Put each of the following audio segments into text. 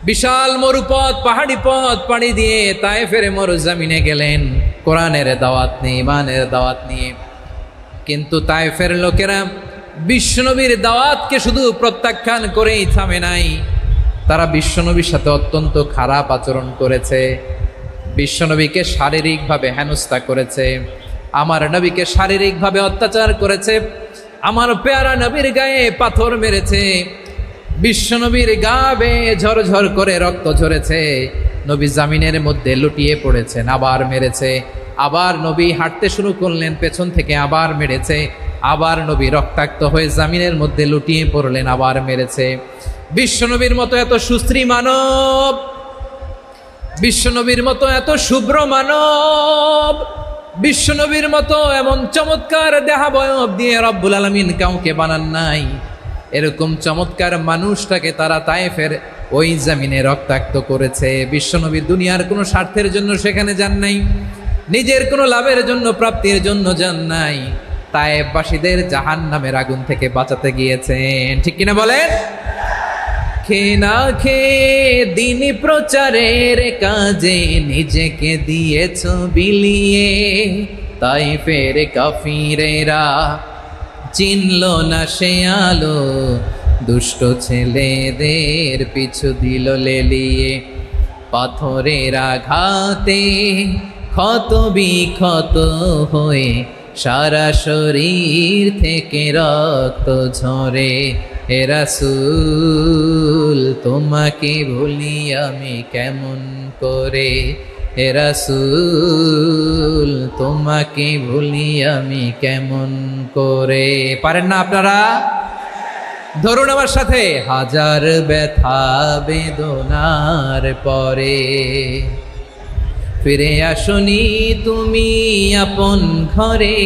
বিশাল মরুপথ, পাহাড়ি পথ পাড়ি দিয়ে তায়েফের মরুজমিনে গেলেন কোরআনের দাওয়াত নিয়ে, ইমানের দাওয়াত নিয়ে। কিন্তু তায়েফের লোকেরা বিশ্বনবীর দাওয়াতকে শুধু প্রত্যাখ্যান করেই থামে নাই, তারা বিশ্বনবীর সাথে অত্যন্ত খারাপ আচরণ করেছে, বিশ্বনবীকে শারীরিকভাবে হেনস্থা করেছে, আমার নবীকে শারীরিকভাবে অত্যাচার করেছে, আমার পেয়ারা নবীর গায়ে পাথর মেরেছে, বিশ্বনবীর গা বেয়ে ঝরঝর করে রক্ত ঝরেছে, নবী জামিনের মধ্যে লুটিয়ে পড়েছেন, আবার মেরেছে, আবার নবী হাঁটতে শুরু করলেন, পেছন থেকে আবার মেরেছে, আবার নবী রক্তাক্ত হয়ে জামিনের মধ্যে লুটিয়ে পড়লেন, আবার মেরেছে। বিশ্বনবীর মতো এত সুশ্রী মানব, বিশ্বনবীর মতো এত শুভ্র মানব, বিশ্বনবীর মতো এমন চমৎকার দেহাবয়ব দিয়ে রব্বুল আলামিন কাউকে বানান নাই। এরকম চমৎকার মানুষটাকে তারা তায়েফের ওই জমিনে রক্তাক্ত করেছে। বিশ্বনবী দুনিয়ার কোনো স্বার্থের জন্য সেখানে যান নাই, নিজের কোনো লাভের জন্য, প্রাপ্তির জন্য যান নাই, তায়েফবাসীদের জাহান্নামের আগুন থেকে বাঁচাতে গিয়েছেন। ঠিক কিনা বলেন? খেয়ে না খেয়ে দিন প্রচারের কাজে নিজেকে দিয়েছ বিলিয়ে, তায়েফের কাফিরেরা চিনল না সে আলো, দুষ্ট ছেলেদের পিছু দিল লেলিয়ে, পাথরের আঘাতে ক্ষত বিক্ষত হয়ে সারা শরীর থেকে রক্ত ঝরে। হে রাসূল তোমাকে ভুলি আমি কেমন করে, হে রাসূল তোমাকে ভুলি আমি কেমন করে। পারেন না আপনারা? ধরুন আমার সাথে। হাজার ব্যথা বেদনার পরে ফিরে আসনি তুমি আপন ঘরে,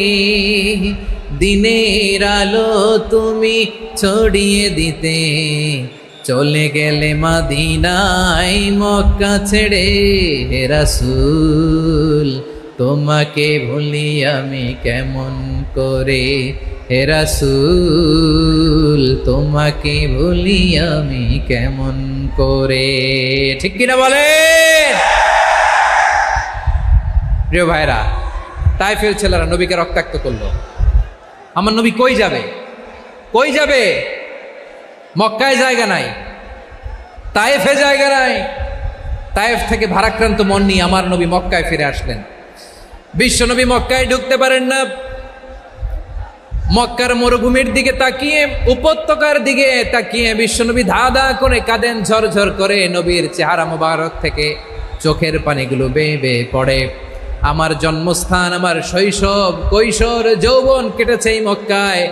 দিনের আলো তুমি ছড়িয়ে দিতে, চলে গেলে মদিনায় মক্কা ছেড়ে। হে রাসূল তোমাকে ভুলি আমি কেমন করে, হে রাসূল তোমাকে ভুলি আমি কেমন করে। ঠিক কিনা বলে? প্রিয় ভাইরা, তায়েফের ছেলেরা নবীকে রক্তাক্ত করলো। আমার নবী কই যাবে? কই যাবে? মক্কায় জায়গা নাই, তায়েফে জায়গা নাই। তায়েফ থেকে ভারাক্রান্ত মন নিয়ে আমার নবী মক্কায় ফিরে আসলেন। বিশ্ব নবী মক্কায় ঢুকতে পারেন না। মক্কার মরুভূমির দিকে তাকিয়ে, উপত্যকার দিকে তাকিয়ে বিশ্বনবী ধা ধা করে কাঁদেন, ঝরঝর করে নবীর চেহারা মোবারক থেকে চোখের পানিগুলো বেয়ে বেয়ে পড়ে। আমার জন্মস্থান, আমার শৈশব, কৈশোর, যৌবন কেটেছে এই মক্কায়,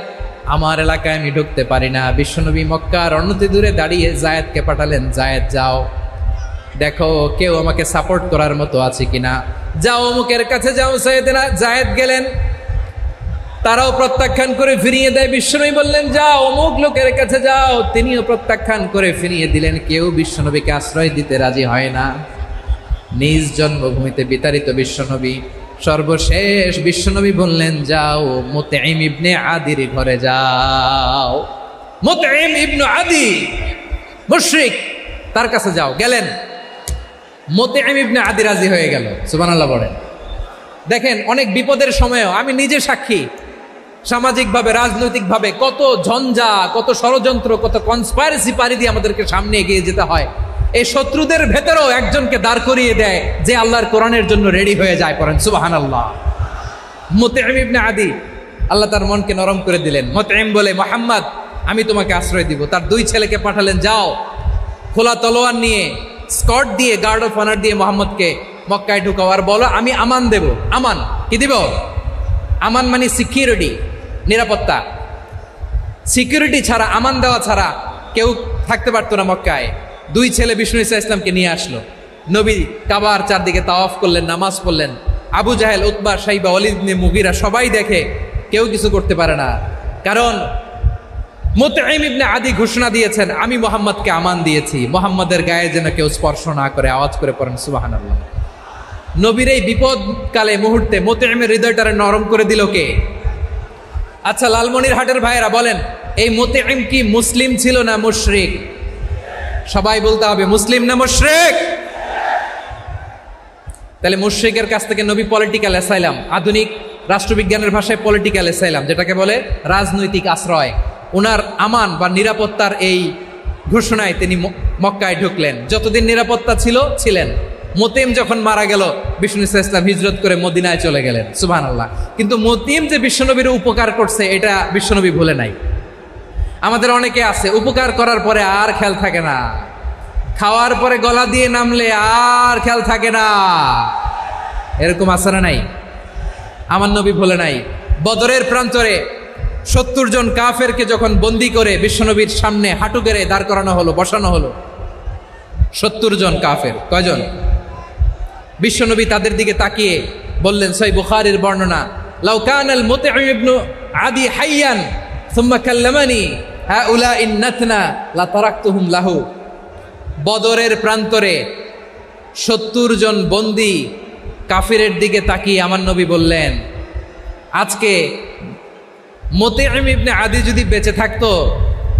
আমার এলাকায় আমি ঢুকতে পারি না। বিশ্বনবী মক্কার অনতি দূরে দাঁড়িয়ে জায়েদকে পাঠালেন, জায়েদ যাও দেখো কেউ আমাকে সাপোর্ট করার মতো আছে কিনা, যাও অমুকের কাছে যাও। জায়েদ গেলেন, তারাও প্রত্যাখ্যান করে ফিরিয়ে দেয়। বিশ্বনবী বললেন যাও অমুক লোকের কাছে যাও, তিনিও প্রত্যাখ্যান করে ফিরিয়ে দিলেন। কেউ বিশ্বনবীকে আশ্রয় দিতে রাজি হয় না। নিজ জন্মভূমিতে বিতাড়িত বিশ্বনবী, সর্বশেষ বিশ্বনবী বললেন যাও মুতঈম ইবনে আদির ঘরে যাও। মুতঈম ইবনে আদি মুশরিক, তার কাছে যাও। গেলেন, মুতঈম ইবনে আদি রাজি হয়ে গেল। সুবহানাল্লাহ বলেন। দেখেন, অনেক বিপদের সময়ও আমি নিজে সাক্ষী, সামাজিকভাবে, রাজনৈতিকভাবে কত ঝঞ্ঝা, কত ষড়যন্ত্র, কত কনস্পাইরেসি পাড়ি দিয়ে আমাদেরকে সামনে এগিয়ে যেতে হয়। এই শত্রুদের ভেতরেও একজনকে দাঁড় করিয়ে দেয় যে আল্লাহর কোরআনের জন্য রেডি হয়ে যায়। পড়েন সুবহানাল্লাহ। মুতঈম ইবনে আদি, আল্লাহ তার মনকে নরম করে দিলেন। মুতঈম বলে, মুহাম্মদ আমি তোমাকে আশ্রয় দিব। তার দুই ছেলেকে পাঠালেন, যাও খোলা তলোয়ার নিয়ে, স্কট দিয়ে, গার্ড অফ অনার দিয়ে মুহাম্মদকে মক্কায় ঢুকাও, আর বলো আমি আমান দেব। আমান কি দিব? আমান মানে সিকিউরিটি, নিরাপত্তা। সিকিউরিটি ছাড়া, আমান দেওয়া ছাড়া কেউ থাকতে পারতো না মক্কায়। দুই ছেলে বিষ্ণু ইসা ইসলামকে নিয়ে আসলো। নবী কাবার চারদিকে তাওয়াফ করলেন, নামাজ পড়লেন। আবু জাহেল, উতবা, শাইবা, ওয়ালিদ ইবনে মুগীরা সবাই দেখে, কেউ কিছু করতে পারে না। কারণ মুতঈম ইবনে আদি ঘোষণা দিয়েছেন আমি মুহাম্মদকে আমান দিয়েছি, মুহাম্মদের গায়ে যেন কেউ স্পর্শ না করে। আওয়াজ করে পড়েন সুবহানাল্লাহ। নবীর এই বিপদকালে মুহূর্তে মুতঈমের হৃদয়টারে নরম করে দিল কে? আচ্ছা, লালমনিরহাটের ভাইয়েরা বলেন, এই মুতঈম কি মুসলিম ছিল না মুশরিক? সবাই বলতে হবে মুসলিম না মুশরিক। তাহলে মুশরিকের কাছ থেকে নবী পলিটিক্যাল অ্যাসাইলাম, আধুনিক রাষ্ট্রবিজ্ঞানের ভাষায় পলিটিক্যাল অ্যাসাইলাম, যেটাকে বলে রাজনৈতিক আশ্রয়, ওনার আমান বা নিরাপত্তার এই ঘোষণায় তিনি মক্কায় ঢুকলেন। যতদিন নিরাপত্তা ছিলেন। মতিম যখন মারা গেল, বিষ্ণু ইসলাম হিজরত করে মদিনায় চলে গেলেন, সুবহানাল্লাহ। কিন্তু মতিম যে বিশ্বনবীর উপকার করছে এটা বিশ্বনবী ভুলে নাই। আমাদের অনেকে আছে উপকার করার পরে আর খেয়াল থাকে না, খাওয়ার পরে গলা দিয়ে নামলে আর খেয়াল থাকে না, এরকম আছে না নাই? আমার নবী ভুলে নাই। বদরের প্রান্তরে 70 জন কাফেরকে যখন বন্দি করে বিশ্বনবীর সামনে হাঁটু গেড়ে দাঁড় করানো হলো, বসানো হলো, 70 জন কাফের। কয়জন? বিশ্বনবী তাদের দিকে তাকিয়ে বললেন, সহিহ বুখারীর বর্ণনা, লাউ কানাল মুতঈম ইবনু আদি হাইয়ান সুম্মা কাল্লামানি হাউলাইন নাতনা লা তারাকতুহুম লাহু। বদরের প্রান্তরে 70 জন বন্দী কাফিরের দিকে তাকিয়ে আমার নবী বললেন, আজকে মুতঈম ইবনে আদি যদি বেঁচে থাকতো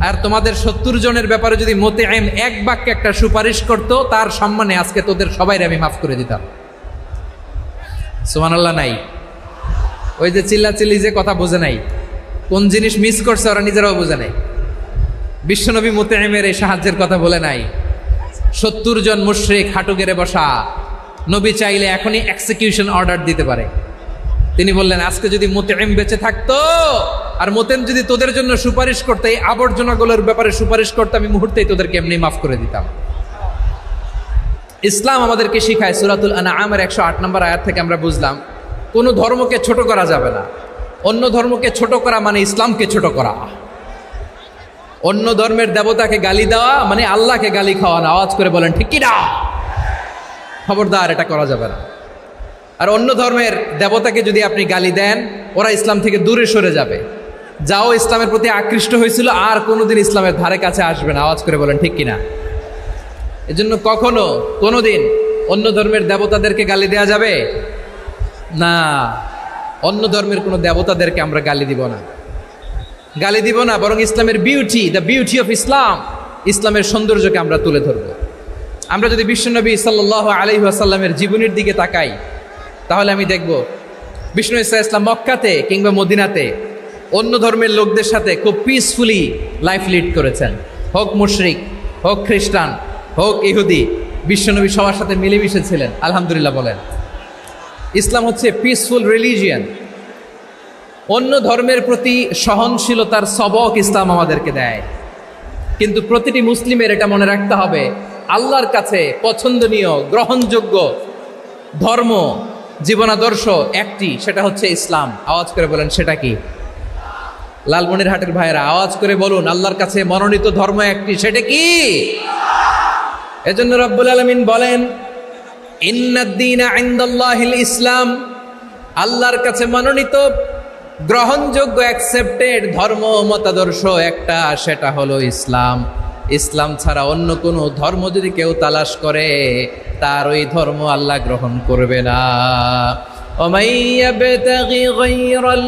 আর তোমাদের 70 জনের ব্যাপারে যদি মুতঈম এক বাক্যে একটা সুপারিশ করত, তার সম্মানে আজকে তোদের সবাইরে আমি মাফ করে দিতাম। সুবহানাল্লাহ নাই? ওই যে চিল্লাচিল্লি যে কথা বোঝে নাই, কোন জিনিস মিস করছে ওরা নিজেরাও বোঝে নাই। বিশ্বনবী মুতঈমের এই সাহায্যের কথা বলে নাই। 70 জন মুশরিক হাঁটু গেড়ে বসা, নবী চাইলে এখনই এক্সিকিউশন অর্ডার দিতে পারে। তিনি বললেন, আজকে যদি মুতঈম বেঁচে থাকতো আর মুতঈম যদি তোদের জন্য সুপারিশ করতে, এই আবর্জনাগুলোর ব্যাপারে সুপারিশ করতে, আমি মুহূর্তেই তোদেরকে এমনি মাফ করে দিতাম। ইসলাম আমাদেরকে শিখায়, সূরাতুল আনআমের 108 নম্বর আয়াত থেকে আমরা বুঝলাম, কোনো ধর্মকে ছোট করা যাবে না। অন্য ধর্মকে ছোট করা মানে ইসলামকে ছোট করা। অন্য ধর্মের দেবতাকে গালি দেওয়া মানে আল্লাহকে গালি খাওয়ানো। আওয়াজ করে বলেন ঠিক কি না? খবরদার, এটা করা যাবে না। আর অন্য ধর্মের দেবতাকে যদি আপনি গালি দেন, ওরা ইসলাম থেকে দূরে সরে যাবে। যাও ইসলামের প্রতি আকৃষ্ট হয়েছিল আর কোনোদিন ইসলামের ধারে কাছে আসবে না। আওয়াজ করে বলেন ঠিক কিনা? এজন্য কখনো কোনোদিন অন্য ধর্মের দেবতাদেরকে গালি দেওয়া যাবে না। অন্য ধর্মের কোনো দেবতাদেরকে আমরা গালি দিব না, গালি দিব না, বরং ইসলামের beauty, the beauty of Islam, ইসলামের সৌন্দর্যকে আমরা তুলে ধরব। আমরা যদি বিশ্বনবী সাল্লাল্লাহু আলাইহি ওয়াসাল্লামের জীবনের দিকে তাকাই, তাহলে আমি দেখব বিষ্ণু ইসলাম মক্কাতে কিংবা মদিনাতে অন্য ধর্মের লোকদের সাথে খুব পিসফুলি লাইফ লিড করেছেন। হোক মুশরিক, হোক খ্রিস্টান, হোক ইহুদি, বিশ্বনবী সবার সাথে মিলেমিশে ছিলেন। আলহামদুলিল্লাহ বলেন। ইসলাম হচ্ছে পিসফুল রিলিজিয়ান। অন্য ধর্মের প্রতি সহনশীলতার সবক ইসলাম আমাদেরকে দেয়। কিন্তু প্রতিটি মুসলিমের এটা মনে রাখতে হবে, আল্লাহর কাছে পছন্দনীয় গ্রহণযোগ্য ধর্ম, জীবনাদর্শ একটি, সেটা হচ্ছে ইসলাম। আওয়াজ করে বলেন সেটা কি? লালমনিরহাটের ভাইয়েরা আওয়াজ করে বলুন, আল্লাহর কাছে মনোনীত ধর্ম একটি, সেটা কি? এজন্য রব্বুল আলামিন বলেন, ইন্নাদ-দীনা ইনদাল্লাহিল ইসলাম। আল্লাহর কাছে মনোনীত গ্রহণযোগ্য অ্যাকসেপ্টেড ধর্ম মতাদর্শ একটা, সেটা হলো ইসলাম। ইসলাম ছাড়া অন্য কোনো ধর্ম যদি কেউ তালাশ করে, তার ওই ধর্ম আল্লাহ গ্রহণ করবে না। ওমাই ইয়াবতাগি গায়রাল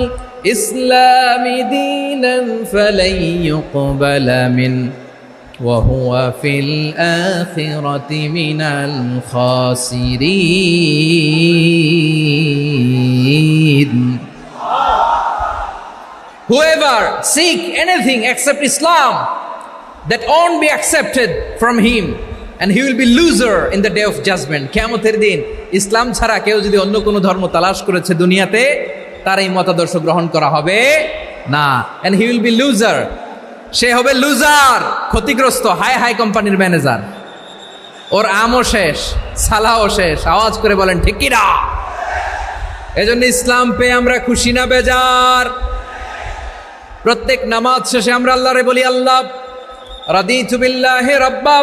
ইসলামি দীনান ফালাই ইউকবালা মিন ওয়া হুয়া ফিল আখিরাতি মিনাল খাসিরিন। Whoever seek anything except Islam, that won't be accepted from him, and he will be loser in the day of judgment. কিয়ামতের দিন ইসলাম ছাড়া কেউ যদি অন্য কোনো ধর্ম তালাশ করেছে দুনিয়াতে, তার এই মতাদর্শ গ্রহণ করা হবে না। and he will be loser, সে হবে লুজার, ক্ষতিগ্রস্ত। হাই হাই কোম্পানির ম্যানেজার, ওর আমও শেষ, সালাও শেষ। আওয়াজ করে বলেন ঠিক কি না? এজন্য ইসলাম পেয়ে আমরা খুশি না বেজার? প্রত্যেক নামাজ শেষে আমরা আল্লাহরে বলি, আল্লাহ রাদিতু বিল্লাহি রাব্বা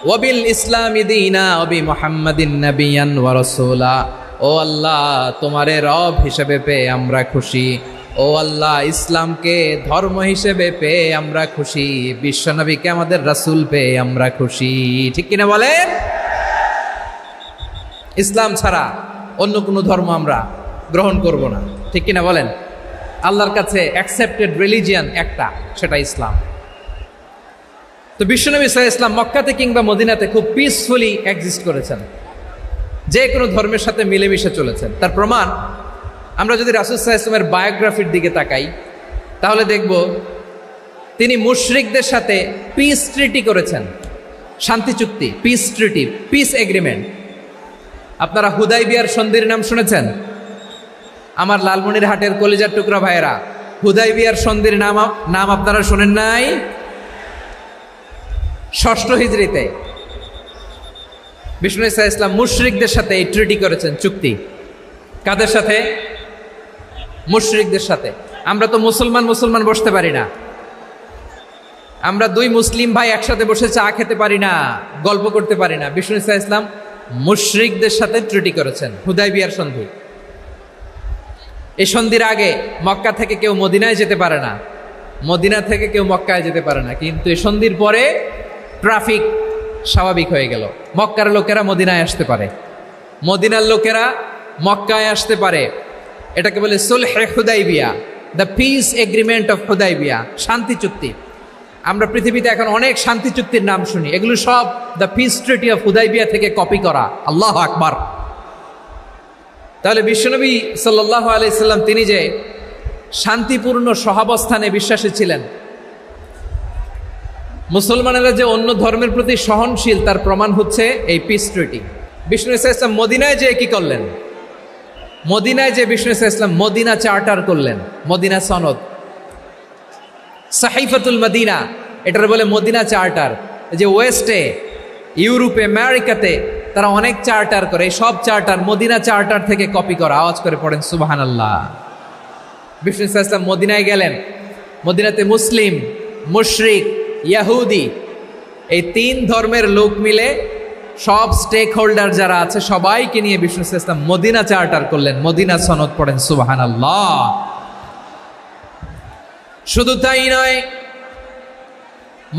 ওয়া বিল ইসলামি দীনা ওয়া বি মুহাম্মাদিন নাবিয়ান ওয়া রাসূলা। ও আল্লাহ, তোমারে রব হিসেবে পেয়ে আমরা খুশি। ও আল্লাহ, ইসলামকে ধর্ম হিসেবে পেয়ে আমরা খুশি। বিশ্বনবীকে আমাদের রাসূল পেয়ে আমরা খুশি। ঠিক কিনা বলেন? ইসলাম ছাড়া অন্য কোনো ধর্ম আমরা গ্রহণ করব না। ঠিক কিনা বলেন? আল্লাহর কাছে অ্যাকসেপ্টেড রিলিজিয়ান একটা, সেটা ইসলাম। তো বিশ্বনবী সাল্লাল্লাহু আলাইহি ওয়াসাল্লাম মক্কাতে কিংবা মদিনাতে খুব পিসফুলি এক্সিস্ট করেছেন, যে কোনো ধর্মের সাথে মিলেমিশে চলেছেন। তার প্রমাণ আমরা যদি রাসূল সাল্লাল্লাহু আলাইহি ওয়াসাল্লামের বায়োগ্রাফির দিকে তাকাই তাহলে দেখব তিনি মুশরিকদের সাথে পিস ট্রিটি করেছেন, শান্তি চুক্তি, পিস ট্রিটি, পিস এগ্রিমেন্ট। আপনারা হুদাইবিয়ার সন্ধির নাম শুনেছেন? আমার লালমনিরহাটের কলিজার টুকরা ভাইয়েরা, হুদাইবিয়ার সন্ধির নাম আপনারা শোনেন নাই? 6ষ্ঠ হিজরিতে বিষ্ণু ঈসা ইসলাম মুশরিকদের সাথে এই ট্রিটি করেছেন, চুক্তি। কাদের সাথে? মুশরিকদের সাথে। আমরা তো মুসলমান বসতে পারি না, আমরা দুই মুসলিম ভাই একসাথে বসে চা খেতে পারি না, গল্প করতে পারি না। বিষ্ণু ঈসা ইসলাম মুশরিকদের সাথে ট্রিটি করেছেন, হুদাইবিয়ার সন্ধি। এই সন্ধির আগে মক্কা থেকে কেউ মদিনায় যেতে পারে না, মদিনা থেকে কেউ মক্কায় যেতে পারে না, কিন্তু এই সন্ধির পরে ট্রাফিক স্বাভাবিক হয়ে গেল। মক্কার লোকেরা মদিনায় আসতে পারে, মদিনার লোকেরা মক্কায় আসতে পারে। এটাকে বলে সুলহে হুদাইবিয়া, the peace agreement of Hudaybiyyah, শান্তি চুক্তি। আমরা পৃথিবীতে এখন অনেক শান্তি চুক্তির নাম শুনি, এগুলো সব the piece treaty of Hudaibiya থেকে কপি করা। আল্লাহু আকবার। তাহলে বিশ্বনবী সাল্লাল্লাহু আলাইহি সাল্লাম তিনি যে শান্তিপূর্ণ সহাবস্থানে বিশ্বাসী ছিলেন, মুসলমানেরা যে অন্য ধর্মের প্রতি সহনশীল, তার প্রমাণ হচ্ছে এই পিস ট্রিটি। বিষ্ণু ঈসা ইসলাম মদিনায় যে কি করলেন? মদিনায় যে বিষ্ণু ঈসা ইসলাম মদিনা চার্টার করলেন, মদিনা সনদ, সাহিফাতুল মদিনা, এটার বলে মদিনা চার্টার। যে ওয়েস্টে, ইউরোপে, আমেরিকাতে তারা অনেক চার্টার করে, এই সব চার্টার মদিনা চার্টার থেকে কপি করা। আওয়াজ করে পড়েন সুবহানাল্লাহ। বিষ্ণু ঈসা ইসলাম মদিনায় গেলেন, মদিনাতে মুসলিম, মুশরিক, ইয়াহুদি, এই 3 ধর্মের লোক মিলে সব স্টেক হোল্ডার যারা আছে সবাইকে নিয়ে বিষ্ণু ঈসা ইসলাম মদিনা চার্টার করলেন, মদিনা সনদ। পড়েন সুবহানাল্লাহ। শুধু তাই নয়,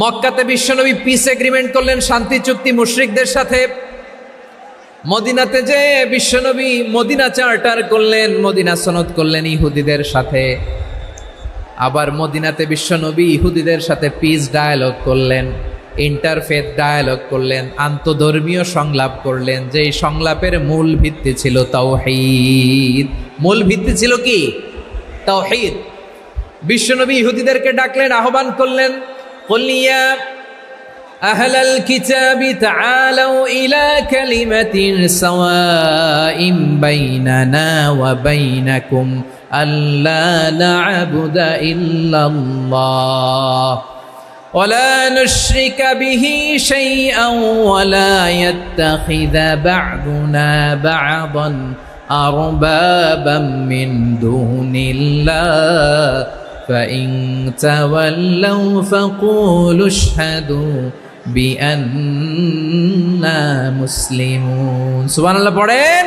মক্কাতে বিশ্বনবী পিস এগ্রিমেন্ট করলেন, শান্তি চুক্তি মুশরিকদের সাথে। মদিনাতে যে বিশ্বনবী মদিনা চার্টার করলেন, মদিনা সনদ করলেন ইহুদিদের সাথে। আবার মদিনাতে বিশ্বনবী ইহুদিদের সাথে পিস ডায়ালগ করলেন, ইন্টারফেথ ডায়ালগ করলেন, আন্তধর্মীয় সংলাপ করলেন। যেই সংলাপের মূল ভিত্তি ছিল তাওহীদ। মূল ভিত্তি ছিল কি? তাওহীদ। বিশ্বনবী ইহুদিদেরকে ডাকলেন, আহ্বান করলেন, কুল ইয়া আহলাল কিতাবি তাআলাউ ইলা কালিমাতিন সাওয়াইন বাইনানা ওয়া বাইনাকুম আল্লা না'বুদা ইল্লাল্লাহ ওয়া লা নুশরিকা বিহি শাইআন ওয়া লা ইয়াত্তাখিযা বা'দুনা বা'দান আরবাবাম মিন দুনিল্লাহ فإن تولوا فقولوا اشهدوا بأننا مسلمون। সুবহানাল্লাহ পড়েন।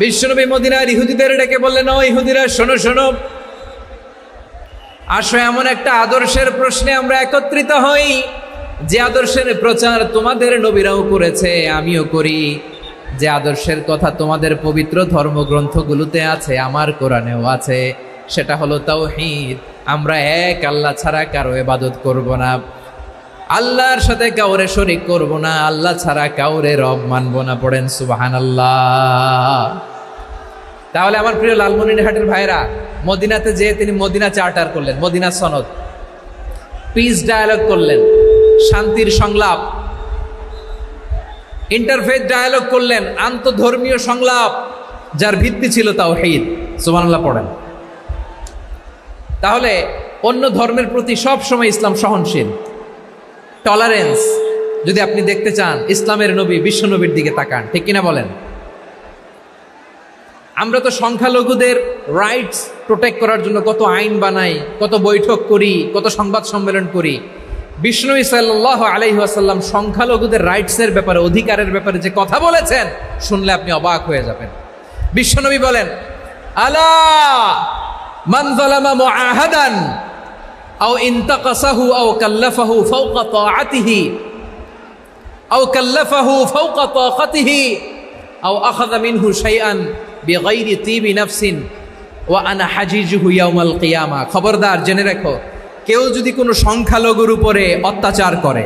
বিশ্বনবী মদিনার ইহুদিদের ডেকে বললেন, ও ইহুদিরা, শোনো শোনো, আসো এমন একটা আদর্শের প্রশ্নে আমরা একত্রিত হই, যে আদর্শের প্রচার তোমাদের নবীরাও করেছে, আমিও করি, যে আদর্শের কথা তোমাদের পবিত্র ধর্মগ্রন্থগুলোতে আছে, আমার কোরআনেও আছে। সেটা হলো তাওহীদ। আমরা এক আল্লাহ ছাড়া কারো ইবাদত করব না, আল্লাহর সাথে কাউরে শরীক করব না, আল্লাহ ছাড়া কাউরে রব মানব না। পড়েন সুবহানাল্লাহ। তাহলে আমার প্রিয় লালমনিরহাটের ভাইরা, মদিনাতে যে তিনি মদিনা চার্টার করলেন, মদিনা সনদ, পিস ডায়ালগ করলেন, শান্তির সংলাপ, ইন্টারফেথ ডায়ালগ করলেন, আন্তধর্মীয় সংলাপ, যার ভিত্তি ছিল তাওহীদ। সুবহানাল্লাহ পড়েন। তাহলে অন্য ধর্মের প্রতি সব সময় ইসলাম সহনশীল, টলারেন্স। যদি আপনি দেখতে চান ইসলামের নবী বিশ্ব নবীর দিকে তাকান, ঠিক কিনা বলেন? আমরা তো সংখ্যালঘুদের রাইটস প্রোটেক্ট করার জন্য কত আইন বানাই, কত বৈঠক করি, কত সংবাদ সম্মেলন করি। বিষ্ণু সাল্লাল্লাহু আলাইহি ওয়াসাল্লাম সংখ্যালঘুদের রাইটসের ব্যাপারে, অধিকারের ব্যাপারে যে কথা বলেছেন, শুনলে আপনি অবাক হয়ে যাবেন। বিশ্বনবী বলেন, আলা মান যালামা মুআহাদান আও ইনতাকাসাহু আও কাল্লাফাহু ফাওকা তাআতিহি আও কাল্লাফাহু ফাওকা তাকাতিহি আও আখাযা মিনহু শাইআন বিগাইরি তিবি নাফসিন ওয়া আনা হাজিজুহু ইয়াউমাল কিয়ামা। খবরদার, জেনে রাখো, কেউ যদি কোনো সংখ্যালঘুর উপরে অত্যাচার করে,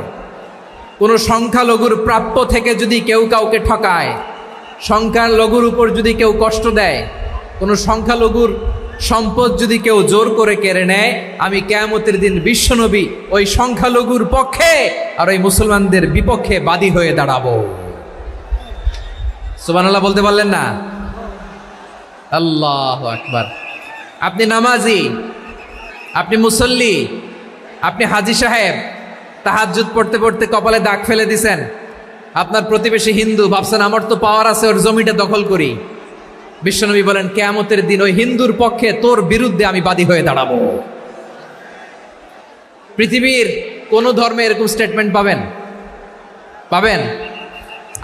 কোনো সংখ্যালঘুর প্রাপ্য থেকে যদি কেউ কাউকে ঠকায়, সংখ্যালঘুর উপর যদি কেউ কষ্ট দেয়, কোনো সংখ্যালঘুর সম্পদ যদি কেউ জোর করে কেড়ে নেয়, আমি কিয়ামতের দিন বিশ্বনবী ওই সংখ্যালঘুর পক্ষে আর ওই মুসলমানদের বিপক্ষে বাদী হয়ে দাঁড়াবো। সুবহানাল্লাহ বলতে পারলেন না? আল্লাহু আকবার। আপনি নামাজি, আপনি মুসল্লি, আপনি হাজী সাহেব, তাহাজ্জুদ পড়তে পড়তে কপালে দাগ ফেলে দিছেন, আপনার প্রতিবেশী হিন্দু, ভাবছেন আমার তো পাওয়ার আছে, ওর জমিটা দখল করি। বিশ্বনবী বলেন কিয়ামতের দিন ওই হিন্দুর পক্ষে তোর বিরুদ্ধে আমি বাদী হয়ে দাঁড়াবো। পৃথিবীর কোন ধর্মে এরকম স্টেটমেন্ট পাবেন? পাবেন?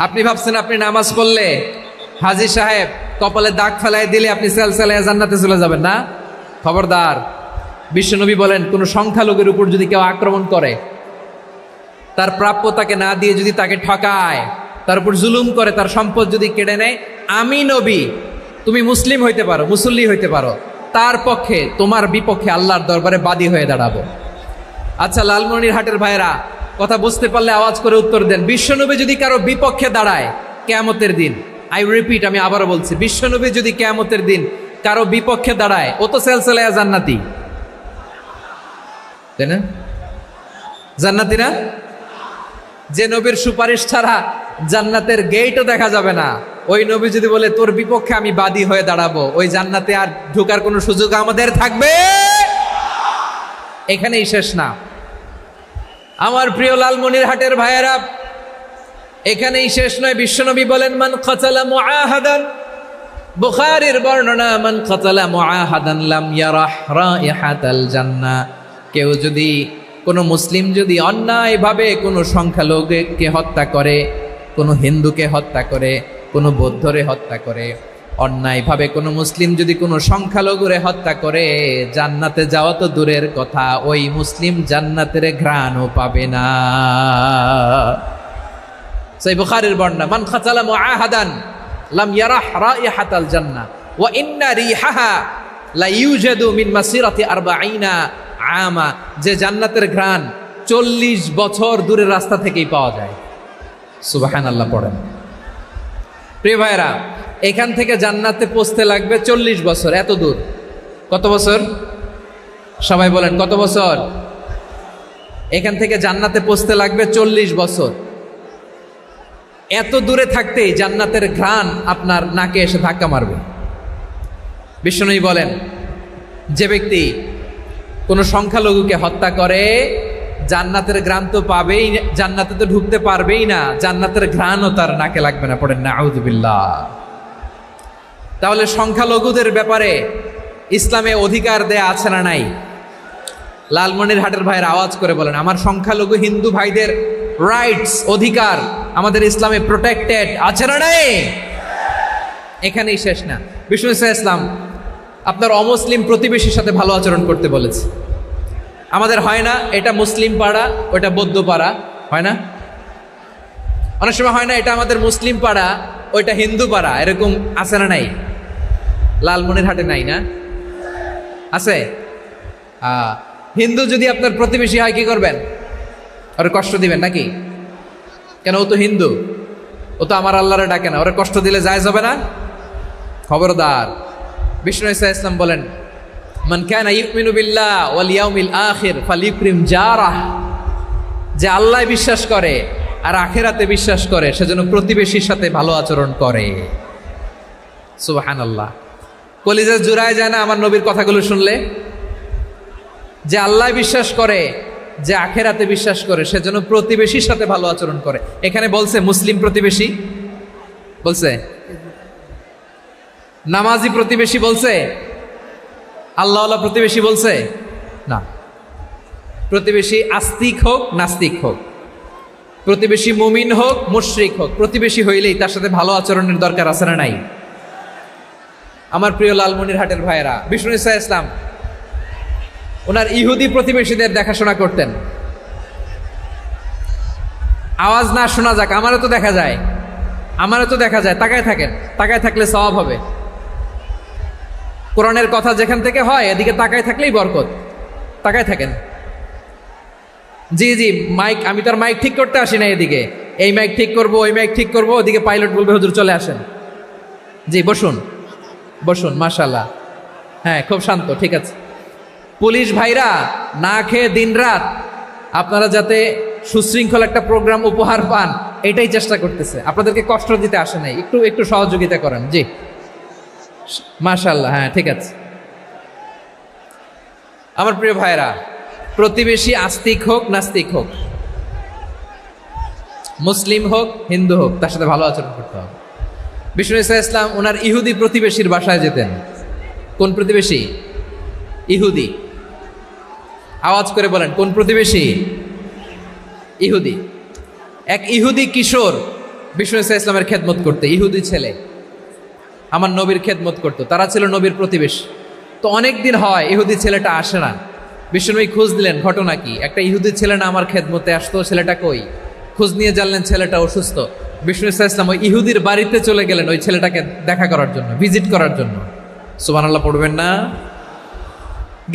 আপনি ভাবছেন আপনি নামাজ পড়লে হাজী সাহেব কপালে দাগ ফেলায় দিলে আপনি সেলসেলায় জান্নাতে চলে যাবেন না? খবরদার। বিশ্বনবী বলেন কোন সংখ্যালঘুর উপর যদি কেউ আক্রমণ করে, তার প্রাপ্য তাকে না দিয়ে যদি তাকে ঠকায়, তার উপর জুলুম করে, তার সম্পদ যদি কেড়ে নেয়, আমি নবী, তুমি মুসলিম হইতে পারো, মুসল্লি হইতে পারো, তার পক্ষে তোমার বিপক্ষে আল্লাহর দরবারে বাদী হয়ে দাঁড়াবো। আচ্ছা লালমনিরহাটের ভাইরা, কথা বুঝতে পারলে আওয়াজ করে উত্তর দেন। বিশ্বনবী যদি কারো বিপক্ষে দাঁড়ায় কিয়ামতের দিন, আই রিপিট, আমি আবারও বলছি, বিশ্বনবী যদি কিয়ামতের দিন কারো বিপক্ষে দাঁড়ায়, ও তো সেলসেলায়া জান্নাতি, তাই না? জান্নাতি না? যে নবীর সুপারিশ ছাড়া জান্নাতের গেটও দেখা যাবে না, ওই নবী যদি বলে তোর বিপক্ষে আমি বাদী হয়ে দাঁড়াবো, ওই জান্নাতে আর ঢোকার কোনো সুযোগ আমাদের থাকবে? এখানেই শেষ না আমার প্রিয় লালমনিরহাটের ভাইয়েরা, এখানেই শেষ নয়। বিশ্বনবী বলেন মান কাতালা মুআহাদান, বুখারীর বর্ণনা, মান কাতালা মুআহাদান লাম ইয়ারাহ রাইহাতাল জান্নাহ। কেউ যদি, কোনো মুসলিম যদি অন্যায়ভাবে কোনো সংখ্যালঘুকে হত্যা করে, কোনো হিন্দুকে হত্যা করে, কোনো বৌদ্ধরে হত্যা করে, অন্যায়ভাবে কোনো মুসলিম যদি কোনো সংখ্যালঘুরে হত্যা করে, জান্নাতে যাওয়া তো দূরের কথা, ওই মুসলিম জান্নাতের ঘ্রাণও পাবে না। সেই বুখারীর বর্ণনা, মান কাতালা মুআহাদান লাম ইয়ারাহ রাইহাতাল জান্নাহ ওয়া ইন্না রিহাহা লা ইউজাদু মিন মাসিরাতি 40 আমা। যে জান্নাতের ঘ্রাণ 40 বছর দূরের রাস্তা থেকেই পাওয়া যায়। সুবহানাল্লাহ পড়েন। প্রিয় ভাইরা, এখান থেকে জান্নাতে পৌঁছতে লাগবে 40 বছর। এত দূর, কত বছর? সবাই বলেন কত বছর? এখান থেকে জান্নাতে পৌঁছতে লাগবে 40 বছর। এত দূরে থাকতেই জান্নাতের ঘ্রাণ আপনার নাকে এসে ধাক্কা মারবে। বিশ্বনবী বলেন যে ব্যক্তি কোনো সংখ্যালঘুকে হত্যা করে, জান্নাতের ঘ্রাণ তো পাবেই, জান্নাতে তো ঢুকতে পারবেই না, জান্নাতের ঘ্রাণও তার নাকে লাগবে না। পড়েন নাউযুবিল্লাহ। তাহলে সংখ্যালঘুদের ব্যাপারে ইসলামে অধিকার দেয়া আছে না নাই? লালমনিরহাটের ভাইয়ের আওয়াজ করে বলেন, আমার সংখ্যালঘু হিন্দু ভাইদের রাইটস, অধিকার আমাদের ইসলামে প্রোটেক্টেড আছে না নাই? এখানেই শেষ না। বিষ্ণু ইসলাম আপনার অমুসলিম প্রতিবেশীর সাথে ভালো আচরণ করতে বলেছে। আমাদের হয় না এটা মুসলিম পাড়া, ওটা বৌদ্ধ পাড়া, হয় না? অনেক সময় হয় না এটা আমাদের মুসলিম পাড়া, ওইটা হিন্দু পাড়া, এরকম আছে না নাই? লালমনিরহাটে নাই না? আছে? হিন্দু যদি আপনার প্রতিবেশী হয় কি করবেন? ওরে কষ্ট দিবেন নাকি? কেন? ও তো হিন্দু, ও তো আমার আল্লাহরে ডাকে না, ওরে কষ্ট দিলে জায়েজ হবে না? খবরদার। বিষ্ণু ইসলাম বলেন মান কানা ইউমিনু বিল্লাহ ওয়াল ইয়াউমিল আখির ফালিউকরিম জারাহ। যে আল্লাহ বিশ্বাস করে আর আখিরাতে বিশ্বাস করে, সেজন্য প্রতিবেশীর সাথে ভালো আচরণ করে। সুবহানাল্লাহ। কলিজা জুড়ায় যায় না আমার নবীর কথাগুলো শুনলে? যে আল্লাহ বিশ্বাস করে, যে আখিরাতে বিশ্বাস করে, সেজন্য প্রতিবেশীর সাথে ভালো আচরণ করে। এখানে বলছে মুসলিম প্রতিবেশী, বলছে নামাজি প্রতিবেশী, বলছে আল্লাহওয়ালা প্রতিবেশী, বলছে না। প্রতিবেশী আস্তিক হোক নাস্তিক হোক, প্রতিবেশী মুমিন হোক মুশরিক হোক, প্রতিবেশী হইলেই তার সাথে ভালো আচরণের দরকার আছে না নাই? আমার প্রিয় লালমনিরহাটের ভাইয়েরা, বিষ্ণু ইসলাম ওনার ইহুদি প্রতিবেশীদের দেখাশোনা করতেন। আওয়াজ না শোনা যাক, আমারও তো দেখা যায়, আমারও তো দেখা যায়। তাকায় থাকেন, তাকায় থাকলে সওয়াব হবে। কোরআনের কথা যেখান থেকে হয় এদিকে তাকায় থাকলেই বরকত। তাকায় থাকেন, জি জি, মাইক, আমি তো আর মাইক ঠিক করতে আসি না এদিকে, এই মাইক ঠিক করব, ওই মাইক ঠিক করব, ওদিকে পাইলট বলবে হুজুর চলে আসেন। জি বসুন বসুন, মাশাআল্লাহ, হ্যাঁ খুব শান্ত, ঠিক আছে। পুলিশ ভাইরা না খেয়ে দিনরাত আপনারা যাতে সুশৃঙ্খল একটা প্রোগ্রাম উপহার পান এটাই চেষ্টা করতেছে, আপনাদেরকে কষ্ট দিতে আসে নাই, একটু একটু সহযোগিতা করেন। জি মাশাআল্লাহ, হ্যাঁ ঠিক আছে। আমার প্রিয় ভাইরা, প্রতিবেশী আস্তিক হোক নাস্তিক হোক, মুসলিম হোক হিন্দু হোক, তার সাথে ভালো আচরণ করতে হবে। বিষ্ণু ইসা ইসলাম ওনার ইহুদি প্রতিবেশীর বাসায় যেতেন। কোন প্রতিবেশী? ইহুদি। আওয়াজ করে বলেন, কোন প্রতিবেশী? ইহুদি। এক ইহুদি কিশোর বিষ্ণু ইসা ইসলামের খেদমত করতে, ইহুদি ছেলে আমার নবীর খেদমত করতো, তারা ছিল নবীর প্রতিবেশী। তো অনেক দিন হয় ইহুদি ছেলেটা আসে না, বিষ্ণুনবী খোঁজ দিলেন ঘটনা কি, একটা ইহুদি ছেলে না আমার খেদমতে আসতো, ছেলেটা কই? খোঁজ নিয়ে জানলেন ছেলেটা অসুস্থ। বিষ্ণু ইসা ইসলাম ওই ইহুদির বাড়িতে চলে গেলেন ওই ছেলেটাকে দেখা করার জন্য, ভিজিট করার জন্য। সুবহানাল্লাহ পড়বেন না?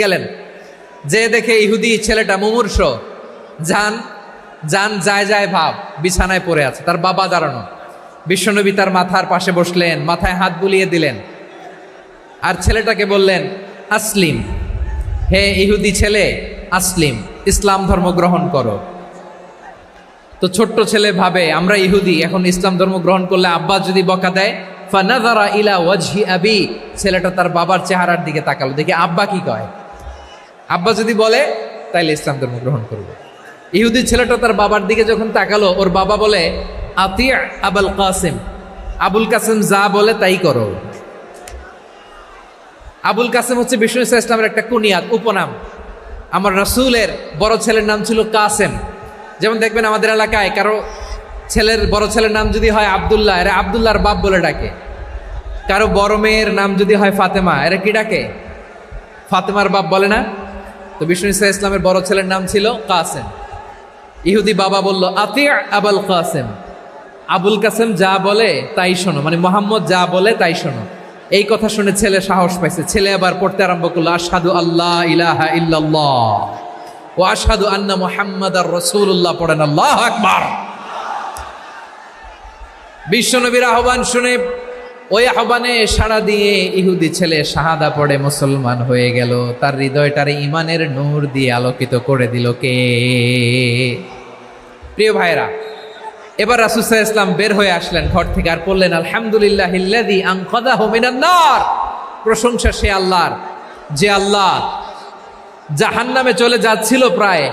গেলেন, যে দেখে ইহুদি ছেলেটা মুমূর্ষ, যান যান যায় যায় ভাব, বিছানায় পড়ে আছে, তার বাবা দাঁড়ানো। বিশ্বনবী তার মাথার পাশে বসলেন, মাথায় হাত বুলিয়ে দিলেন, আর ছেলেটাকে বললেন আসলিম, হে ইহুদি ছেলে আসলিম, ইসলাম ধর্ম গ্রহণ করো। তো ছোট্ট ছেলে ভাবে আমরা ইহুদি, এখন ইসলাম ধর্ম গ্রহণ করলে আব্বা যদি বকা দেয়, ফানাযারা ইলা ওয়াজহি আবি, ছেলেটা তার বাবার চেহারার দিকে তাকালো, দেখি আব্বা কি কয়, আব্বা যদি বলে তাইলে ইসলাম ধর্ম গ্রহণ করবে। ইহুদি ছেলেটা তার বাবার দিকে যখন তাকালো, ওর বাবা বলে আতি আবুল কাসিম, আবুল কাসিম যা বলে তাই করো। আবুল কাসিম হচ্ছে বিষ্ণু ইসা ইসলামের একটা কুনিয়াত, উপনাম। আমার রাসূলের বড় ছেলের নাম ছিল কাসেম। যেমন দেখবেন আমাদের এলাকায় কারো ছেলের বড় ছেলের নাম যদি হয় আব্দুল্লাহ, এরা আব্দুল্লাহর বাপ বলে ডাকে। কারো বড় মেয়ের নাম যদি হয় ফাতেমা, এরা কি ডাকে? ফাতেমার বাপ বলে না? তো বিষ্ণু ইসা ইসলামের বড় ছেলের নাম ছিল কাসেম। ইহুদি বাবা বলল আতি আবুল কাসেম, আবুল কাসেম যা বলে তাই শোনো, মানে মোহাম্মদ যা বলে তাই শোনো। এই কথা শুনে ছেলে সাহস পাইছে, ছেলে আবার পড়তে আরম্ভ করলো আশহাদু আল্লাহ ইলাহা ইল্লাল্লাহ ও আশহাদু আন্না মুহাম্মাদার রাসূলুল্লাহ, পড়েন আল্লাহু আকবার। বিশ্বনবীর আহ্বান শুনে ওই আহ্বানে সাড়া দিয়ে ইহুদি ছেলে শাহাদা পড়ে মুসলমান হয়ে গেল। তার হৃদয়টারে ইমানের নূর দিয়ে আলোকিত করে দিল কে? প্রিয় ভাইরা, এবার রাসূল সাল্লাল্লাহু আলাইহি ওয়াসাল্লাম বের হয়ে আসলেন ঘর থেকে, আর বললেন আলহামদুলিল্লাহিল্লাযী আনকাযাহু মিনান নার, প্রশংসা সে আল্লাহর যে আল্লাহ জাহান্নামে চলে যাচ্ছিল প্রায়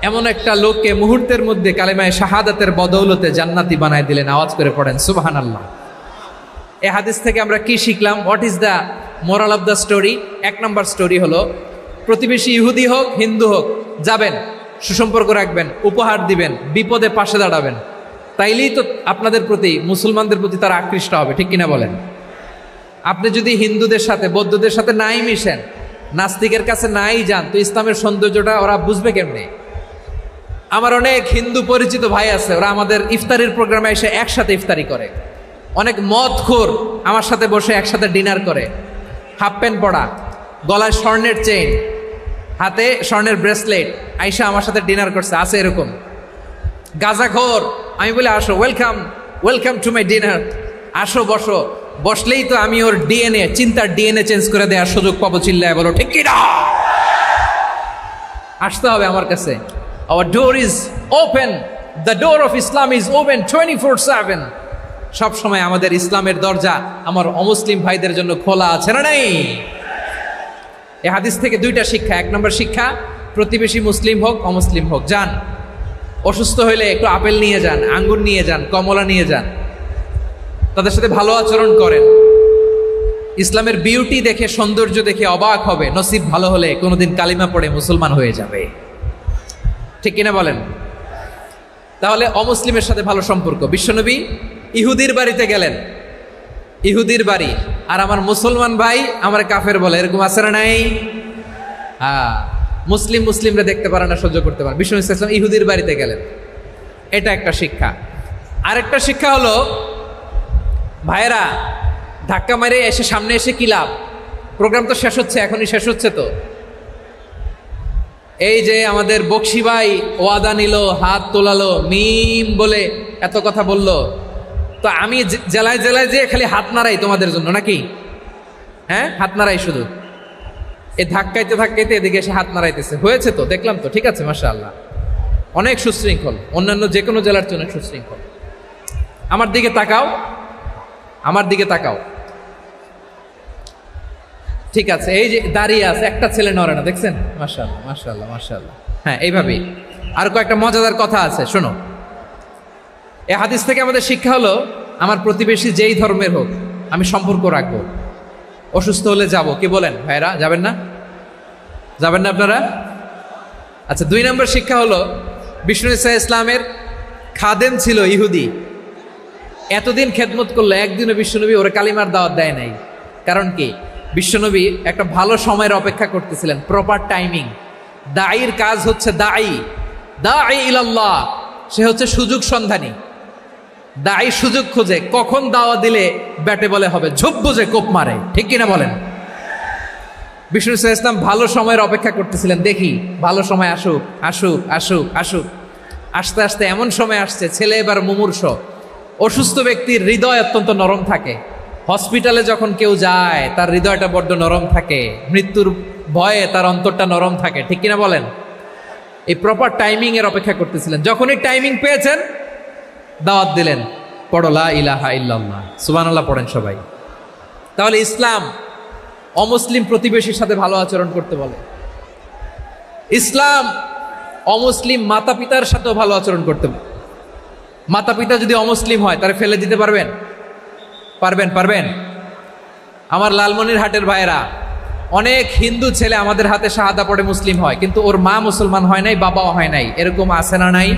এমন একটা লোককে মুহূর্তের মধ্যে কালেমায়ে শাহাদাতের বদৌলতে জান্নাতি বানায় দিলেন। আওয়াজ করে পড়েন সুবহানাল্লাহ। এই হাদিস থেকে আমরা কি শিখলাম? What is the moral of the story? এক নম্বর স্টোরি হলো, প্রতিবেশী ইহুদি হোক হিন্দু হোক, যাবেন, সুসম্পর্ক রাখবেন, উপহার দিবেন, বিপদে পাশে দাঁড়াবেন, তাইলেই তো আপনাদের প্রতি, মুসলমানদের প্রতি তারা আকৃষ্ট হবে, ঠিক কিনা বলেন? আপনি যদি হিন্দুদের সাথে বৌদ্ধদের সাথে নাই মিশেন, নাস্তিকের কাছে নাই যান, তো ইসলামের সৌন্দর্যটা ওরা বুঝবে কেমনে? আমার অনেক হিন্দু পরিচিত ভাই আছে, ওরা আমাদের ইফতারির প্রোগ্রামে এসে একসাথে ইফতারি করে। অনেক মদখোর আমার সাথে বসে একসাথে ডিনার করে, হাফ প্যান্ট পরা, গলায় স্বর্ণের চেইন, হাতে স্বর্ণের ব্রেসলেট, আইসা আমার সাথে ডিনার করছে, আছে এরকম। গাঁজাখোর, আমি বলি আসো, welcome welcome to my dinner, আসো বসো, বসলেই তো আমি ওর ডিএনএ, চিন্তার ডিএনএ চেঞ্জ করে দেওয়ার সুযোগ পাবো, চিল্লায় বলো ঠিক কি না? আসতে হবে আমার কাছে। Hour door is open, the door of Islam is open 24/7। সব সময় আমাদের ইসলামের দরজা আমার অমুসলিম ভাইদের জন্য খোলা আছে না নাই? এই হাদিস থেকে দুইটা শিক্ষা। এক নম্বর শিক্ষা, প্রতিবেশী মুসলিম হোক অমুসলিম হোক, যান, অসুস্থ হইলে একটু আপেল নিয়ে যান, আঙ্গুর নিয়ে যান, কমলা নিয়ে যান, তাদের সাথে ভালো আচরণ করেন। ইসলামের বিউটি দেখে, সৌন্দর্য দেখে অবাক হবে, নসিব ভালো হলে কোনোদিন কালিমা পড়ে মুসলমান হয়ে যাবে, ঠিক কিনা বলেন? তাহলে অমুসলিমের সাথে ভালো সম্পর্ক। বিশ্বনবী ইহুদির বাড়িতে গেলেন, ইহুদির বাড়ি, আর আমার মুসলমান ভাই আমার কাফের বলে, এরকম আছে না নাই? হ্যাঁ, মুসলিম মুসলিমরা দেখতে পারে না, সহ্য করতে পারে। বিষ্ণু ইসলাম ইহুদির বাড়িতে গেলেন, এটা একটা শিক্ষা। আরেকটা শিক্ষা হলো, ভাইয়েরা ধাক্কা মারে এসে সামনে এসে কি লাভ? প্রোগ্রাম তো শেষ হচ্ছে, এখনই শেষ হচ্ছে, তো এই যে আমাদের বকশি ভাই ওয়াদা নিল, হাত তোলালো, মিম বলে এত কথা বলল, তো আমি জেলায় জেলায় যে খালি হাত নাড়াই তোমাদের জন্য নাকি? হ্যাঁ, হাত নাড়াই শুধু, এই ধাক্কাইতে ধাক্কাইতে এদিকে এসে হাত নাড়াইতেছে। হয়েছে তো, দেখলাম তো, ঠিক আছে, মাশাআল্লাহ, অনেক সুশৃঙ্খল, অন্যান্য যে কোনো জেলার চেয়ে অনেক সুশৃঙ্খল। আমার দিকে তাকাও, আমার দিকে তাকাও, ঠিক আছে। এই যে দাঁড়িয়ে আছে, একটা ছেলে নড়ে না, দেখছেন? মাশাআল্লাহ, মাশাআল্লাহ, মাশাআল্লাহ। হ্যাঁ, এইভাবেই। আর কয়েকটা মজাদার কথা আছে, শোনো। এই হাদিস থেকে আমাদের শিক্ষা হলো, আমার প্রতিবেশী যেই ধর্মের হোক আমি সম্পর্ক রাখবো। অসুস্থ হলে যাব, কি বলেন ভাইরা? যাবেন না? যাবেন না আপনারা? আচ্ছা, 2 নম্বর শিক্ষা হলো, বিষ্ণু ঈসা ইসলামের খাদেম ছিল ইহুদি, এতদিন খেদমত করলো, একদিনও বিশ্বনবী ওরা কালিমার দাওয়াত দেয় নাই। কারণ কি? বিশ্বনবী একটা ভালো সময়ের অপেক্ষা করতেছিলেন, প্রপার টাইমিং। দায়ীর কাজ হচ্ছে দাঈ ইলাল্লাহ, সে হচ্ছে সুযোগ সন্ধানী। দায়ী সুযোগ খোঁজে, কখন দাওয়া দিলে ব্যাটে বলে হবে, ঝোপ বুঝে কোপ মারে, ঠিক কিনা বলেন? বিষ্ণু ঈসা ইসলাম ভালো সময়ের অপেক্ষা করতেছিলেন, দেখি ভালো সময় আসুক আসুক আসুক আসুক। আস্তে আস্তে এমন সময় আসছে, ছেলে এবার মুমূর্ষ। অসুস্থ ব্যক্তির হৃদয় অত্যন্ত নরম থাকে, হসপিটালে যখন কেউ যায় তার হৃদয়টা বড্ড নরম থাকে, মৃত্যুর ভয়ে তার অন্তরটা নরম থাকে, ঠিক কিনা বলেন? এই প্রপার টাইমিং এর অপেক্ষা করতেছিলেন। যখনই টাইমিং পেয়েছেন, দাওয়াত দিলেন, পড়ো লা ইলাহা ইল্লাল্লাহ, সুবহানাল্লাহ পড়েন সবাই। তাহলে ইসলাম অমুসলিম প্রতিবেশীর সাথে ভালো আচরণ করতে বলে। ইসলাম অমুসলিম মাতা পিতার সাথেও ভালো আচরণ করতে বলে। মাতা পিতা যদি অমুসলিম হয়, তারা ফেলে দিতে পারবেন? পারবেন? আমার লালমনিরহাটের ভাইয়েরা, অনেক হিন্দু ছেলে আমাদের হাতে শাহাদা পড়ে মুসলিম হয়, কিন্তু ওর মা মুসলমান হয় নাই, বাবাও হয় নাই, এরকম আছে না নাই?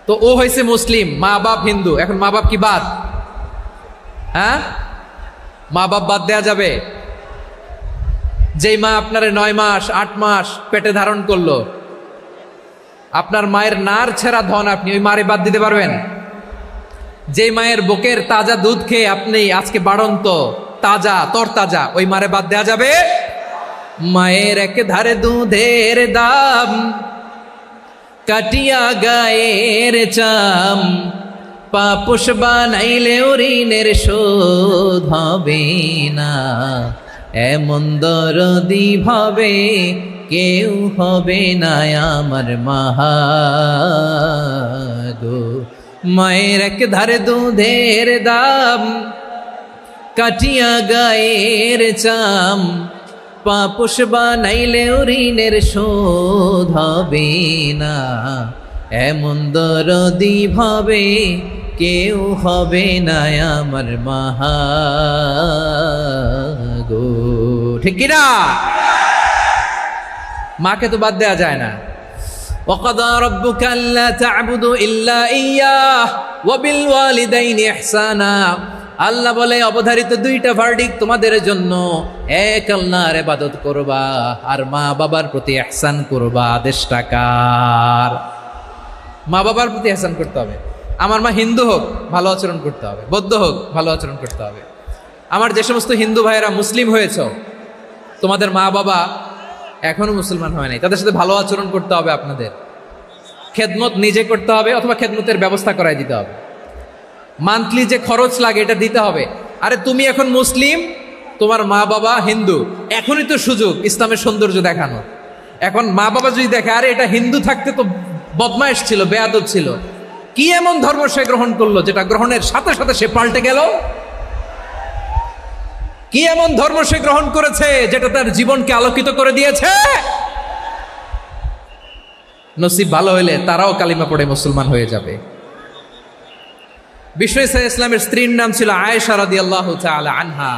তো ও হয়েছে মুসলিম, মা বাপ হিন্দু, এখন মা বাপ কি বাদ? হ্যাঁ, মা বাপ বাদ দেয়া যাবে? যেই মা আপনার 9 মাস 8 মাস পেটে ধারণ করলো, আপনার মায়ের নার ছেঁড়া ধন, আপনি ওই মারে বাদ দিতে পারবেন? যেই মায়ের বুকের তাজা দুধ খেয়ে আপনি আজকে বাড়ন্ত তাজা তরতাজা, ওই মারে বাদ দেয়া যাবে? মায়ের এক ধারে দুধের দাম, কাটিয়া গায়ের চাম, পাপুষ বানাইলেও ঋণের শোধ হবে না, এমন দরদি ভাবে কেউ হবে না আমার মাহাগো। মায়ের এক ধারে দুধের দাম, কাটিয়া গায়ের চাম, পাপুষ বানাইলেও ঋণের শোধ হবে না, এমন দরদি ভাবে কেউ হবে না আমার মাহাগো, ঠিক কিনা? মাকে তো বাদ দেয়া যায় না। وَقَضَى رَبُّكَ أَلَّا تَعْبُدُوا إِلَّا إِيَّاهُ وَبِالْوَالِدَيْنِ إِحْسَانًا। আল্লাহ বলে, অবধারিত 2টা ভার্ডিক্ট তোমাদের জন্য, এক আল্লাহর ইবাদত করবা আর মা বাবার প্রতি ইহসান করবা। আদেশটা কার? মা বাবার প্রতি ইহসান করতে হবে। আমার মা হিন্দু হোক, ভালো আচরণ করতে হবে, বৌদ্ধ হোক, ভালো আচরণ করতে হবে। আমার যে সমস্ত হিন্দু ভাইয়েরা মুসলিম হয়েছ, তোমাদের মা বাবা এখনো মুসলমান হয় নাই, তাদের সাথে ভালো আচরণ করতে হবে। আপনাদের খেদমত নিজে করতে হবে, অথবা খেদমতের ব্যবস্থা করাই দিতে হবে। মান্থলি যে খরচ লাগে এটা দিতে হবে। আরে তুমি এখন মুসলিম, তোমার মা বাবা হিন্দু, এখনই তো সুযোগ ইসলামের সৌন্দর্য দেখানো। এখন মা বাবা যদি দেখে, আরে এটা হিন্দু থাকতে তো বদমাইশ ছিল, বেয়াদব ছিল, কি এমন ধর্ম সে গ্রহণ করলো যেটা গ্রহণের সাথে সাথে সে পাল্টে গেল? কি এমন ধর্ম সে গ্রহণ করেছে যেটা তার জীবনকে আলোকিত করে দিয়েছে? নসিব ভালো হইলে তারাও কালিমা পড়ে মুসলমান হয়ে যাবে। বিষ্ণু ঈসা ইসলামের স্ত্রীর নাম ছিল আয়েশা রাদিয়াল্লাহু তাআলা আনহা,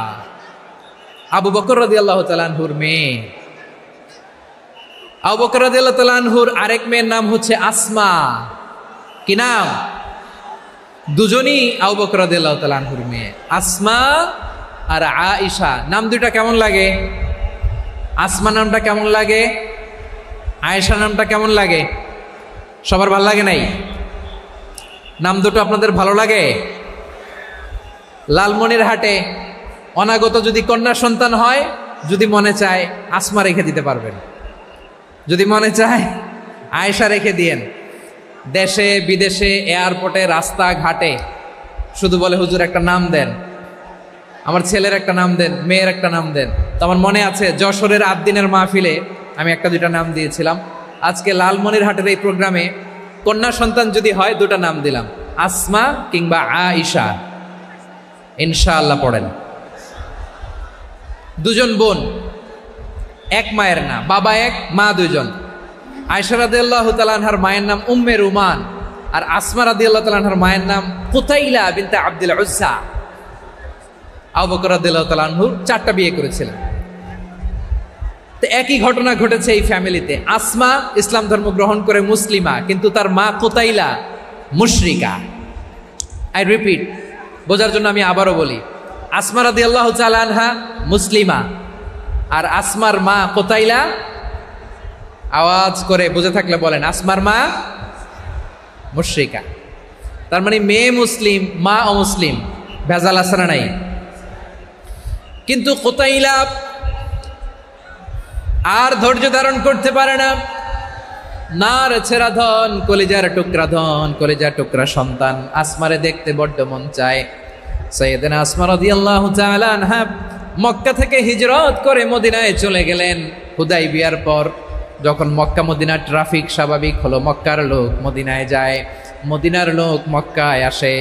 আবু বকর রাদিয়াল্লাহু তাআলা আনহুর মেয়ে। আবু বকর রাদিয়াল্লাহু তাআলা আনহুর আরেক মেয়ের নাম হচ্ছে আসমা। কি নাম? দুজনই আবু বকর রাদিয়াল্লাহু তাআলা আনহুর মেয়ে, আসমা আর আয়েশা। নাম দুইটা কেমন লাগে? আসমা নামটা কেমন লাগে? আয়েশা নামটা কেমন লাগে? সবার ভালো লাগে নাই? নাম দুটো আপনাদের ভালো লাগে? লালমনিরহাটে অনাগত যদি কন্যা সন্তান হয়, যদি মনে চায় আসমা রেখে দিতে পারবেন। যদি মনে চায় আয়েশা রেখে দিয়েন। দেশে বিদেশে এয়ারপোর্টে রাস্তাঘাটে শুধু বলে হুজুর একটা নাম দেন, আমার ছেলের একটা নাম দেন, মেয়ের একটা নাম দেন। তো আমার মনে আছে যশোরের আদ্দিনের মাহফিলে আমি একটা দুইটা নাম দিয়েছিলাম। আজকে লালমনিরহাটের এই প্রোগ্রামে কন্যা সন্তান যদি হয় দুটা নাম দিলাম, আসমা কিংবা আয়েশা। ইনশাআল্লাহ পড়েন। দুজন বোন, এক মায়ের না, বাবা এক মা দুইজন। আয়েশা রাদিয়াল্লাহু তাআলা আনহার মায়ের নাম উম্মে রুমান, আর আসমা রাদিয়াল্লাহু তাআলা আনহার মায়ের নাম কুতাইলা বিনতে আব্দুল উজ্জা। আবু বকর রাদিয়াল্লাহু তাআলা আনহু 4টা বিয়ে করেছিলেন। তো একই ঘটনা ঘটেছে এই ফ্যামিলিতে। আসমা ইসলাম ধর্ম গ্রহণ করে মুসলিমা, কিন্তু তার মা কুতাইলা মুশরিকা। আই রিপিট, বোঝার জন্য আমি আবারও বলি, আসমা রাদিয়াল্লাহু তাআলা আনহা মুসলিমা, আর আসমার মা কুতাইলা, আওয়াজ করে বুঝে থাকলে বলেন, আসমার মা মুশরিকা। তার মানে মেয়ে মুসলিম, মা অমুসলিম, ভেজাল আছে না নাই? কিন্তু কুতাইলা আর ধৈর্য ধারণ করতে পারে না। নার ছেঁড়া ধন, কলিজার টুকরা ধন, কলিজার টুকরা সন্তান আসমারে দেখতে বড্ড মন চায়। সাইয়েদানা আসমা রাদিয়াল্লাহু তাআলা আনহা মক্কা থেকে হিজরত করে মদিনায় চলে গেলেন হুদাইবিয়ার পর। যখন মক্কা মদিনার ট্রাফিক স্বাভাবিক হলো, মক্কার লোক মদিনায় যায়, মদিনার লোক মক্কায় আসে।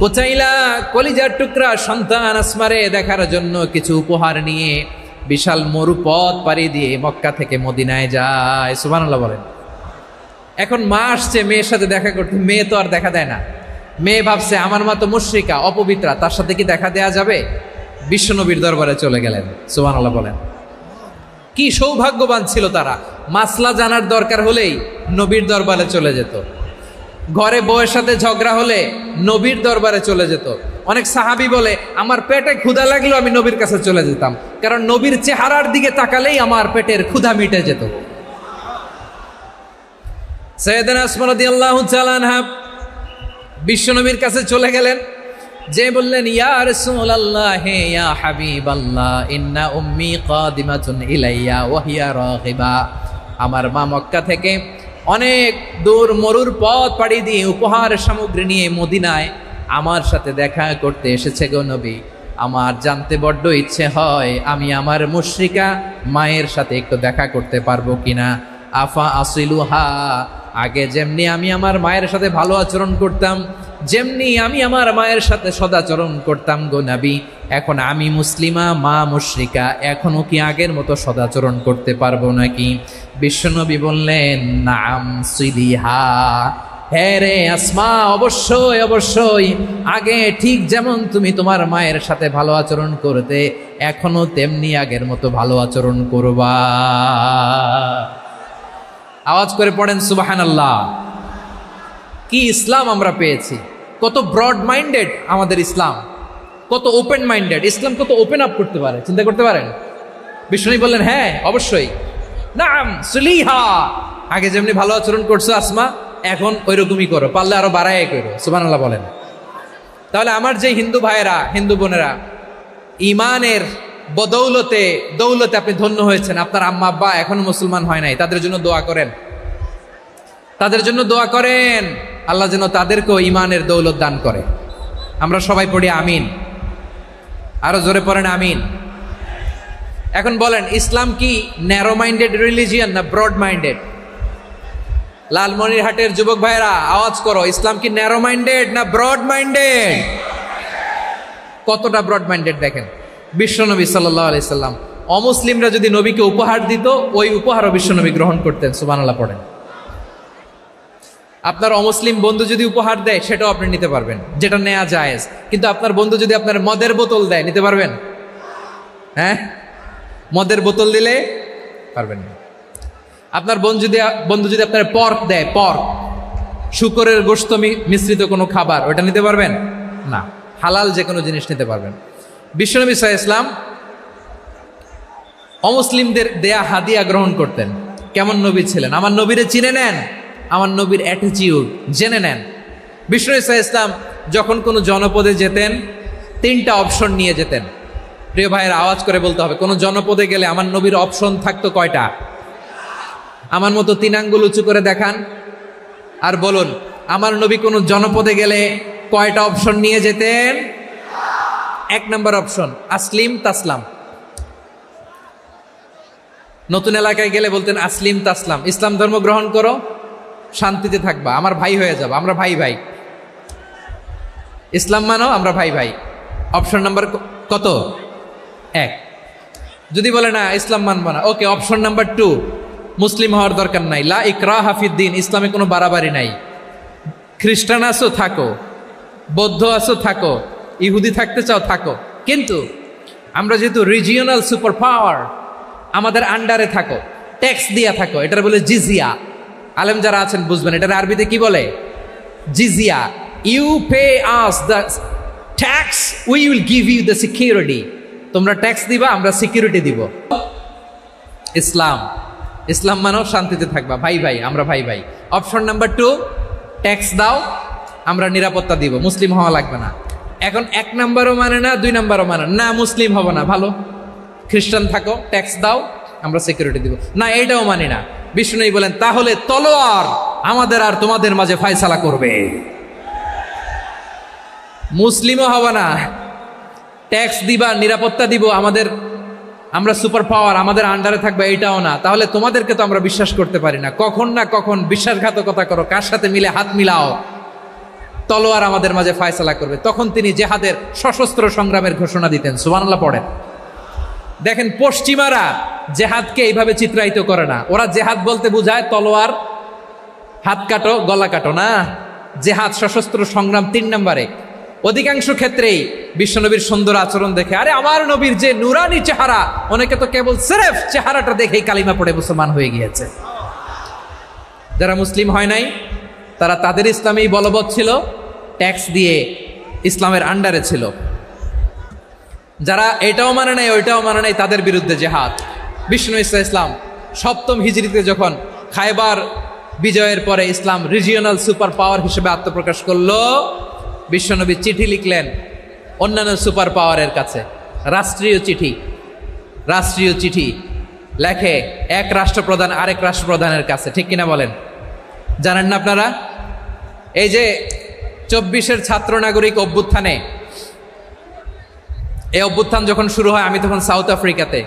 কুতাইলা কলিজার টুকরা সন্তান আসমারে দেখার জন্য কিছু উপহার নিয়ে বিশাল মরুপথ পাড়ি দিয়ে মক্কা থেকে মদিনায় যায়। সুবহানাল্লাহ বলেন। এখন মা আসছে মেয়ের সাথে দেখা করতে, মেয়ে তো আর দেখা দেয় না। মেয়ে ভাবছে আমার মা তো মুশরিকা, অপবিত্রা, তার সাথে কি দেখা দেয়া যাবে? বিশ্বনবীর দরবারে চলে গেলেন। সুবহানাল্লাহ বলেন। কি সৌভাগ্যবান ছিল তারা, মাসলা জানার দরকার হলেই নবীর দরবারে চলে যেত। ঘরে বউয়ের সাথে ঝগড়া হলে নবীর দরবারে চলে যেত। অনেক সাহাবী বলে আমার পেটে ক্ষুধা লাগলো আমি নবীর কাছে চলে যেতাম, কারণ নবীর চেহারার দিকে তাকালেই আমার পেটের ক্ষুধা মিটে যেত। সাইয়েদানা আসমা রাদিয়াল্লাহু তাআলা আনহা বিশ্বনবীর কাছে চলে গেলেন, যে বললেন ইয়া রাসূলুল্লাহ ইয়া হাবিবাল্লাহ ইন্না উম্মি কাদিমাতুন ইলাইয়া ওয়া হিয়া রাগিবা। আমার মা মক্কা থেকে অনেক দূর মরুর পথ পাড়ি দিয়ে উপহার সামগ্রী নিয়ে মদিনায় আমার সাথে দেখা করতে এসেছে গো নবী। আমার জানতে বড্ড ইচ্ছে হয় আমি আমার মুশরিকা মায়ের সাথে একটু দেখা করতে পারবো কিনা। আফা আসিলুহা, আগে যেমনি আমি আমার মায়ের সাথে ভালো আচরণ করতাম, যেমনি আমি আমার মায়ের সাথে সদাচরণ করতাম গো নবী, এখন আমি মুসলিমা মা মুশরিকা, এখনো কি আগের মতো সদাচরণ করতে পারবো নাকি? বিশ্বনবী বললেন নাম সিলিহা, হ্যাঁ রে আসমা, অবশ্যই অবশ্যই, আগে ঠিক যেমন তুমি তোমার মায়ের সাথে ভালো আচরণ করতে এখনো তেমনি আগের মতো ভালো আচরণ করবা। আওয়াজ করে পড়েন সুবহানাল্লাহ। কি ইসলাম আমরা পেয়েছি, কত ব্রড মাইন্ডেড আমাদের ইসলাম, কত ওপেন মাইন্ডেড ইসলাম, কত ওপেন আপ করতে পারে, চিন্তা করতে পারেন। বিষ্ণু বললেন হ্যাঁ অবশ্যই, নাম সুলিহা, আগে যেমনি ভালো আচরণ করছো আসমা এখন ওইরকমই করো, পারলে আরো বাড়ায় করো। সুবহানাল্লাহ বলেন। তাহলে আমার যে হিন্দু ভাইয়েরা হিন্দু বোনেরা ইমানের বদৌলতে দৌলতে আপনি ধন্য হয়েছেন, আপনার আম্মা আব্বা এখনো মুসলমান হয় নাই, তাদের জন্য দোয়া করেন, তাদের জন্য দোয়া করেন, আল্লাহ যেন তাদেরকেও ইমানের দৌলত দান করে। আমরা সবাই পড়ি আমিন, আরো জোরে পড়েন আমিন। এখন বলেন ইসলাম কি ন্যারো মাইন্ডেড রিলিজিয়ান না ব্রড মাইন্ডেড? লালমনিরহাটের যুবক ভাইরা আওয়াজ করো, ইসলাম কি ন্যারো মাইন্ডেড না ব্রড মাইন্ডেড? কতটা ব্রড মাইন্ডেড দেখেন। বিশ্বনবী সাল্লাল্লাহু আলাইহি সাল্লাম অমুসলিমরা যদি নবীকে উপহার দিত ওই উপহারও বিশ্বনবী গ্রহণ করতেন। সুবহানাল্লাহ পড়েন। আপনার অমুসলিম বন্ধু যদি উপহার দেয় সেটাও আপনি নিতে পারবেন, যেটা নেওয়া জায়েজ। কিন্তু আপনার বন্ধু যদি আপনার মদের বোতল দেয় নিতে পারবেন? হ্যাঁ, মদের বোতল দিলে পারবেন না। আপনার বন্ধু যদি আপনার পর্ক দেয়, পর্ক শুকরের গোশত মিশ্রিত কোনো খাবার, ওটা নিতে পারবেন না। হালাল যে কোনো জিনিস নিতে পারবেন। বিশ্বনবী সাল্লাল্লাহু আলাইহি ওয়াসাল্লাম অমুসলিমদের দেয়া হাদিয়া গ্রহণ করতেন। কেমন নবী ছিলেন, আমার নবীরে চিনে নেন, আমার নবীর অ্যাটিটিউড জেনে নেন। বিশ্বনবী সাল্লাল্লাহু আলাইহি ওয়াসাল্লাম যখন কোনো জনপদে যেতেন 3টা অপশন নিয়ে যেতেন। প্রিয় ভাইয়ের আওয়াজ করে বলতে হবে, কোনো জনপদে গেলে আমার নবীর অপশন থাকতো কয়টা? আমার মতো 3 আঙ্গুল উঁচু করে দেখান আর বলুন, আমার নবী কোনো জনপদে গেলে কয়টা অপশন নিয়ে যেতেন? 1 নম্বর অপশন আসলিম তাসলাম। নতুন এলাকায় গেলে বলতেন আসলিম তাসলাম, ইসলাম ধর্ম গ্রহণ করো, শান্তিতে থাকবা, আমার ভাই হয়ে যাবো, আমরা ভাই ভাই। ইসলাম মানো, আমরা ভাই ভাই। অপশন নাম্বার কত? 1। যদি বলে না ইসলাম মানবো না, ওকে, অপশন নাম্বার 2, মুসলিম হওয়ার দরকার নাই, লা ইকরাহা ফিদ্দিন, ইসলামে কোনো বাড়াবাড়ি নাই। খ্রিস্টান আছো থাকো, বৌদ্ধ আছো থাকো, ইহুদি থাকতে চাও থাকো, কিন্তু আমরা যেহেতু রিজিওনাল সুপার পাওয়ার, আমাদের আন্ডারে থাকো, ট্যাক্স দিয়া থাকো, এটার বলে জিজিয়া। আলেম যারা আছেন বুঝবেন, এটার আরবিতে কি বলে? জিজিয়া। You pay us the tax, we will give you the security. তোমরা ট্যাক্স দিবা, আমরা সিকিউরিটি দিব। ইসলাম, ইসলাম মানো, শান্তিতে থাকবা, ভাই ভাই, আমরা ভাই ভাই। অপশন নাম্বার 2, ট্যাক্স দাও, আমরা নিরাপত্তা দিব, মুসলিম হওয়া লাগবে না। এখন 1 নাম্বারও মানে না, 2 নাম্বারও মানে না, মুসলিম হবো না, ভালো, খ্রিস্টান থাকো, ট্যাক্স দাও, আমরা সিকিউরিটি দিব না, এইটাও মানি না। বিষ্ণু বলেন, তাহলে তলোয়ার আমাদের আর তোমাদের মাঝে ফয়সালা করবে। মুসলিমও হবো না, ট্যাক্স দিবা, নিরাপত্তা দিব, আমরা সুপার পাওয়ার, আমাদের আন্ডারে থাকবে, এটাও না। তাহলে তোমাদেরকে তো আমরা বিশ্বাস করতে পারি না, কখন না কখন বিশ্বাসঘাতকতা করো, কার সাথে মিলে হাত মিলাও, তলোয়ার আমাদের মাঝে ফয়সালা করবে। তখন তিনি জেহাদের সশস্ত্র সংগ্রামের ঘোষণা দিতেন। সুবহানাল্লাহ পড়েন। দেখেন, পশ্চিমারা জেহাদকে এইভাবে চিত্রায়িত করে না। ওরা জেহাদ বলতে বুঝায় তলোয়ার, হাত কাটো, গলা কাটো, না, জেহাদ সশস্ত্র সংগ্রাম 3 নম্বরে। অধিকাংশ ক্ষেত্রেই বিশ্বনবীর সুন্দর আচরণ দেখে, আরে আমার নবীর যে নুরানি চেহারা, অনেকে তো কেবল সিরেফ চেহারাটা দেখেই কালিমা পড়ে মুসলমান হয়ে গিয়েছে। যারা মুসলিম হয় নাই, তারা তাদের ইসলামেই বলবৎ ছিল, ট্যাক্স দিয়ে ইসলামের আন্ডারে ছিল। যারা এটাও মানে নাই, ওইটাও মানে নাই, তাদের বিরুদ্ধে জেহাদ। বিষ্ণু ইসলাম 7ম হিজরিতে যখন খায়বার বিজয়ের পরে ইসলাম রিজিওনাল সুপার পাওয়ার হিসেবে আত্মপ্রকাশ করলো, বিশ্বনবী চিঠি লিখলেন অন্যান্য সুপার পাওয়ারের কাছে, রাষ্ট্রীয় চিঠি লেখে এক রাষ্ট্রপ্রধান আরেক রাষ্ট্রপ্রধানের কাছে। ঠিক কিনা বলেন? জানেন না আপনারা? এই যে 24-এর ছাত্র নাগরিক অভ্যুত্থানে, এই অভ্যুত্থান যখন শুরু হয়, আমি তখন সাউথ আফ্রিকাতে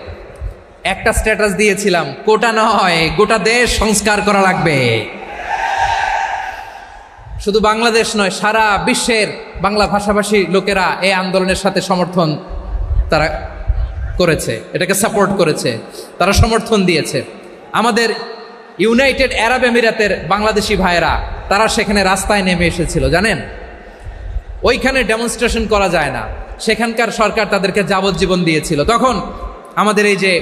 একটা স্ট্যাটাস দিয়েছিলাম, কোটা নয়, গোটা দেশ সংস্কার করা লাগবে। শুধু বাংলাদেশ নয়, সারা বিশ্বের বাংলা ভাষাভাষী লোকেরা এই আন্দোলনের সাথে সমর্থন তারা করেছে, এটাকে সাপোর্ট করেছে, তারা সমর্থন দিয়েছে। আমাদের ইউনাইটেড আরব আমিরাতের বাংলাদেশি ভাইয়েরা, তারা সেখানে রাস্তায় নেমে এসেছিল, জানেন? ওইখানে ডেমনস্ট্রেশন করা যায় না, সেখানকার সরকার তাদেরকে যাবজ্জীবন দিয়েছিল। তখন আমাদের এই যে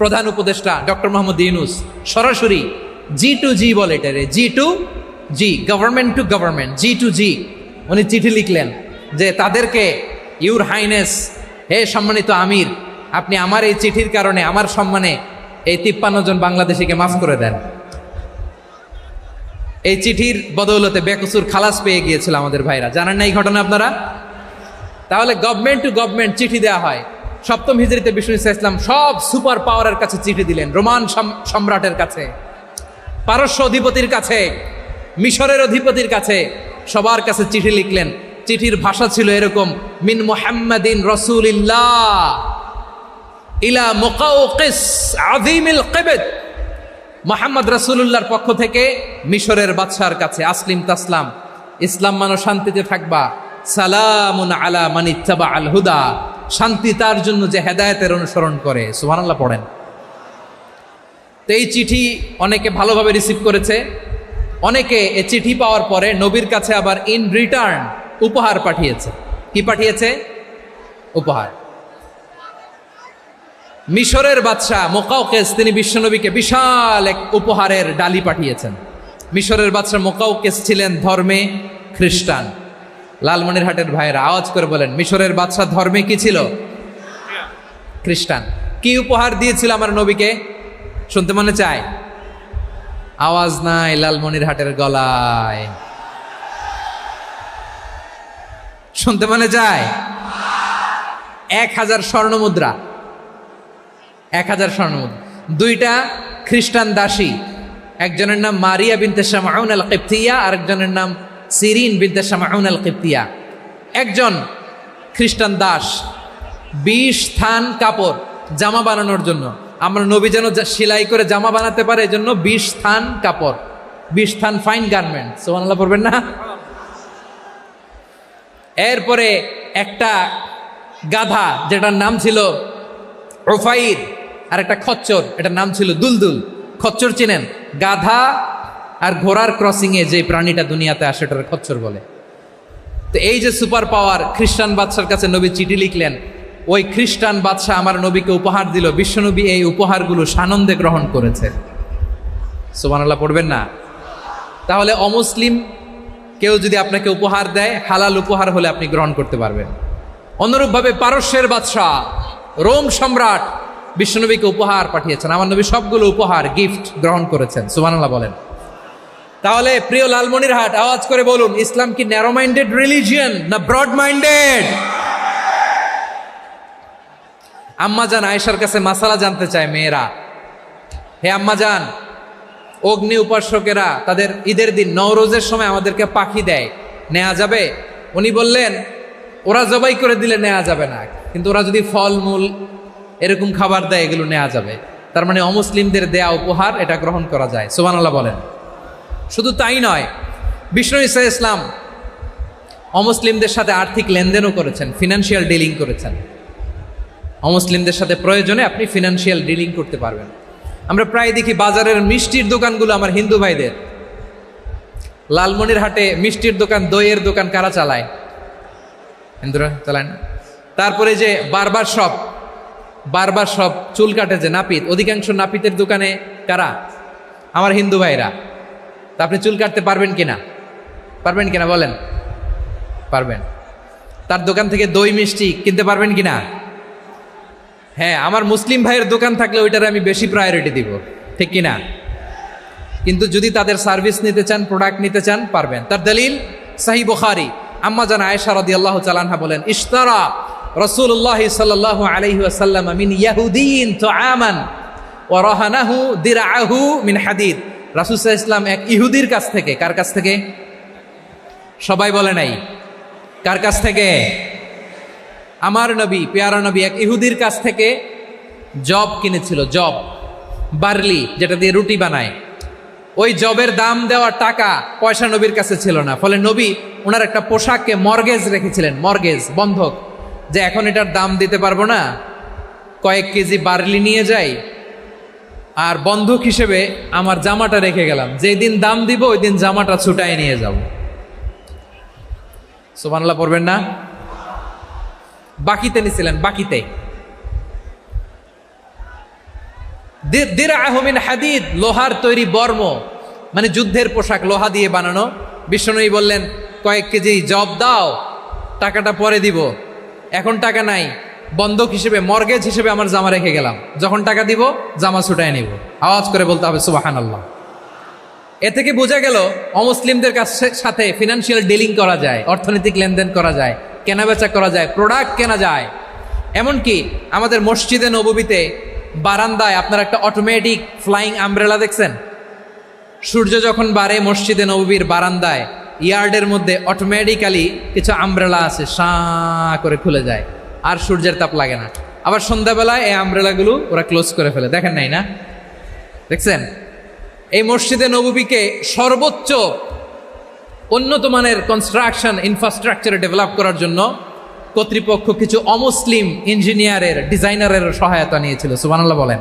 প্রধান উপদেষ্টা ডক্টর মোহাম্মদ ইউনূস সরাসরি G2G বলে, এটারে G2G, government to government, G2G, উনি চিঠি লিখলেন যে তাদেরকে, ইউর হাইনেস, হে সম্মানিত আমির, আপনি আমার এই চিঠির কারণে আমার সম্মানে এই 53 জন বাংলাদেশিকে মাফ করে দেন। এই চিঠির বদৌলতে বেকসুর খালাস পেয়ে গিয়েছিল আমাদের ভাইরা। জানেন না এই ঘটনা আপনারা? তাহলে গভর্নমেন্ট টু গভর্নমেন্ট চিঠি দেওয়া হয়। 7ম হিজরিতে বিষ্ণু ইসলাম সব সুপার পাওয়ারের কাছে চিঠি দিলেন, রোমান সম্রাটের কাছে, পারস্য অধিপতির কাছে, মিশরের অধিপতির কাছে, সবার কাছে চিঠি লিখলেন। চিঠির ভাষা ছিল এরকম, মিন মুহাম্মাদিন রাসূলিল্লাহ ইলা মুকাওকিস আযীমিল কিবত, মুহাম্মদ রাসূলুল্লাহর পক্ষ থেকে মিশরের বাদশার কাছে, আসলিম তাসলাম, ইসলাম মানো, শান্তিতে থাকবা, সালামুন আলা মান ইত্তাবা আল হুদা, শান্তি তার জন্য যে হেদায়েতের অনুসরণ করে। সুবহানাল্লাহ পড়েন। তো এই চিঠি অনেকে ভালোভাবে রিসিভ করেছে, অনেকে এই চিঠি পাওয়ার পরে নবীর কাছে আবার ইন রিটার্ন উপহার পাঠিয়েছে। কি পাঠিয়েছে? উপহার। মিশরের বাদশাহ মুকাওকিস, তিনি বিশ্বনবীকে বিশাল এক উপহারের ডালি পাঠিয়েছেন। মিশরের বাদশাহ মুকাওকিস ছিলেন ধর্মে খ্রিস্টান। লালমনিরহাটের ভাইয়েরা আওয়াজ করে বলেন, মিশরের বাদশাহ ধর্মে কি ছিল? খ্রিস্টান। কি উপহার দিয়েছিল আমার নবীকে? শুনতে মনে চায়? আওয়াজ নাই লালমনিরহাটের গলায়, শুনতে মনে চায়? 1000 স্বর্ণ মুদ্রা, 1000 স্বর্ণ মুদ্রা, 2টা খ্রিস্টান দাসী, একজনের নাম মারিয়া বিনতে শামউন আল কিবতিয়া, আরেকজনের নাম সিরিন বিনতে শামউন আল কিবতিয়া। একজন খ্রিস্টান দাস 20 থান কাপড় জামা বানানোর জন্য, আমরা নবী যেন সেলাই করে জামা বানাতে পারে এজন্য 20 থান কাপড়, 20 থান ফাইন গার্মেন্ট, সুবহানাল্লাহ পড়বেন না? এরপরে একটা গাধা যেটার নাম ছিল ওফাইর, আর একটা খচ্চর, এটার নাম ছিল দুলদুল। খচ্চর চিনেন? গাধা আর ঘোড়ার ক্রসিং এ যে প্রাণীটা দুনিয়াতে আসে ওটার খচ্চর বলে। তো এই যে সুপার পাওয়ার, খ্রিস্টান বাদশার কাছে নবী চিঠি লিখলেন, ওই খ্রিস্টান বাদশা আমার নবীকে উপহার দিল, বিশ্বনবী এই উপহারগুলো সানন্দে গ্রহণ করেছে। সুবহানাল্লাহ পড়বেন না? তাহলে অমুসলিম কেউ যদি আপনাকে উপহার দেয়, হালাল উপহার হলে আপনি গ্রহণ করতে পারবেন। অনুরূপভাবে পারস্যের বাদশাহ, রোম সম্রাট বিশ্বনবীকে উপহার পাঠিয়েছেন, আমার নবী সবগুলো উপহার গিফট গ্রহণ করেছেন। সুবহানাল্লাহ বলেন। তাহলে প্রিয় লালমনিরহাট, আওয়াজ করে বলুন, ইসলাম কি ন্যারো মাইন্ডেড রিলিজিয়ন না ব্রড মাইন্ডেড? আম্মাজান আয়েশার কাছে মাসালা জানতে চায় মেয়েরা, হে আম্মাজান, অগ্নি উপাসকেরা তাদের ঈদের দিন নওরোজের সময় আমাদেরকে পাখি দেয়, নেওয়া যাবে? উনি বললেন, ওরা জবাই করে দিলে নেওয়া যাবে না, কিন্তু ওরা যদি ফলমূল এরকম খাবার দেয় এগুলো নেওয়া যাবে। তার মানে অমুসলিমদের দেয়া উপহার এটা গ্রহণ করা যায়। সুবহানাল্লাহ বলেন। শুধু তাই নয়, বিষ্ণু ঈসা ইসলাম অমুসলিমদের সাথে আর্থিক লেনদেনও করেছেন, ফিনান্সিয়াল ডিলিং করেছেন। অমুসলিমদের সাথে প্রয়োজনে আপনি ফিনান্সিয়াল ডিলিং করতে পারবেন। আমরা প্রায় দেখি বাজারের মিষ্টির দোকানগুলো আমার হিন্দু ভাইদের। লালমনিরহাটে মিষ্টির দোকান, দইয়ের দোকান কারা চালায়? হিন্দুরা চালায় না? তারপরে যে বারবার শপ, চুল কাটে যে নাপিত, অধিকাংশ নাপিতের দোকানে কারা? আমার হিন্দু ভাইরা। তা আপনি চুল কাটতে পারবেন কিনা? পারবেন কিনা বলেন? পারবেন। তার দোকান থেকে দই মিষ্টি কিনতে পারবেন কিনা? হ্যাঁ, আমার মুসলিম ভাইয়ের দোকান থাকলে ওইটারে আমি বেশি প্রায়োরিটি দিব, ঠিক কিনা? কিন্তু যদি তাদের সার্ভিস নিতে চান, প্রোডাক্ট নিতে চান, পারবেন। তার দলিল সহিহ বুখারী, আম্মা জান আয়েশা রাদিয়াল্লাহু তাআলা আনহা বলেন, ইশতারা রাসূলুল্লাহ সাল্লাল্লাহু আলাইহি ওয়াসাল্লাম মিন ইয়াহুদিয়িন তুআমান ওয়া রাহানাহু দিরআহু মিন হাদিদ। রাসূল সাল্লাল্লাহু আলাইহি ওয়াসাল্লাম এক ইহুদির কাছ থেকে, কার কাছ থেকে? সবাই বলে নাই কার কাছ থেকে? আমার নবী, পেয়ারা নবী এক ইহুদির কাছ থেকে জব কিনেছিল, জব, বার্লি, যেটা দিয়ে রুটি বানায়। ওই জবের দাম দেওয়ার টাকা পয়সা নবীর কাছে ছিল না, ফলে নবী ওনার একটা পোশাককে মর্গেজ রেখেছিলেন, মর্গেজ, বন্ধক, যে এখন এটার দাম দিতে পারবো না, কয়েক কেজি বার্লি নিয়ে যাই আর বন্ধক হিসেবে আমার জামাটা রেখে গেলাম, যেই দিন দাম দিব ওই দিন জামাটা ছুটাই নিয়ে যাব। সুবহানাল্লাহ পড়বেন না? বাকিতে নিছিলেন, বাকিতে। দিরআহু মিন হাদিদ, লোহার তৈরি বর্ম, মানে যুদ্ধের পোশাক, লোহা দিয়ে বানানো। বিষ্ণুনবী বললেন, কয়েক কেজি জব দাও, টাকাটা পরে দিব, এখন টাকা নাই, বন্ধক হিসেবে, মর্গেজ হিসেবে আমার জামা রেখে গেলাম, যখন টাকা দিব জামা ছুটায় নিব। আওয়াজ করে বলতে হবে সুবহানাল্লাহ। এ থেকে বোঝা গেল অমুসলিমদের সাথে ফিনান্সিয়াল ডিলিং করা যায়, অর্থনৈতিক লেনদেন করা যায়, কেনাবেচা করা যায়, প্রোডাক্ট কেনা যায়। এমনকি আমাদের মসজিদে নববীতে বারান্দায় আপনারা একটা অটোমেটিক ফ্লাইং আমব্রেলা দেখছেন? সূর্য যখন বাড়ে মসজিদে নববীর বারান্দায় ইয়ার্ডের মধ্যে অটোমেটিক্যালি কিছু আমব্রেলা আছে, সাঁ করে খুলে যায়, আর সূর্যের তাপ লাগে না। আবার সন্ধ্যাবেলায় এই আমব্রেলাগুলো ওরা ক্লোজ করে ফেলে, দেখেন নাই না? দেখছেন? এই মসজিদে নববীকে সর্বোচ্চ উন্নত মানের কনস্ট্রাকশন ইনফ্রাস্ট্রাকচারে ডেভেলপ করার জন্য কর্তৃপক্ষ কিছু অমুসলিম ইঞ্জিনিয়ারের, ডিজাইনারের সহায়তা নিয়েছিল। সুবহানাল্লাহ বলেন।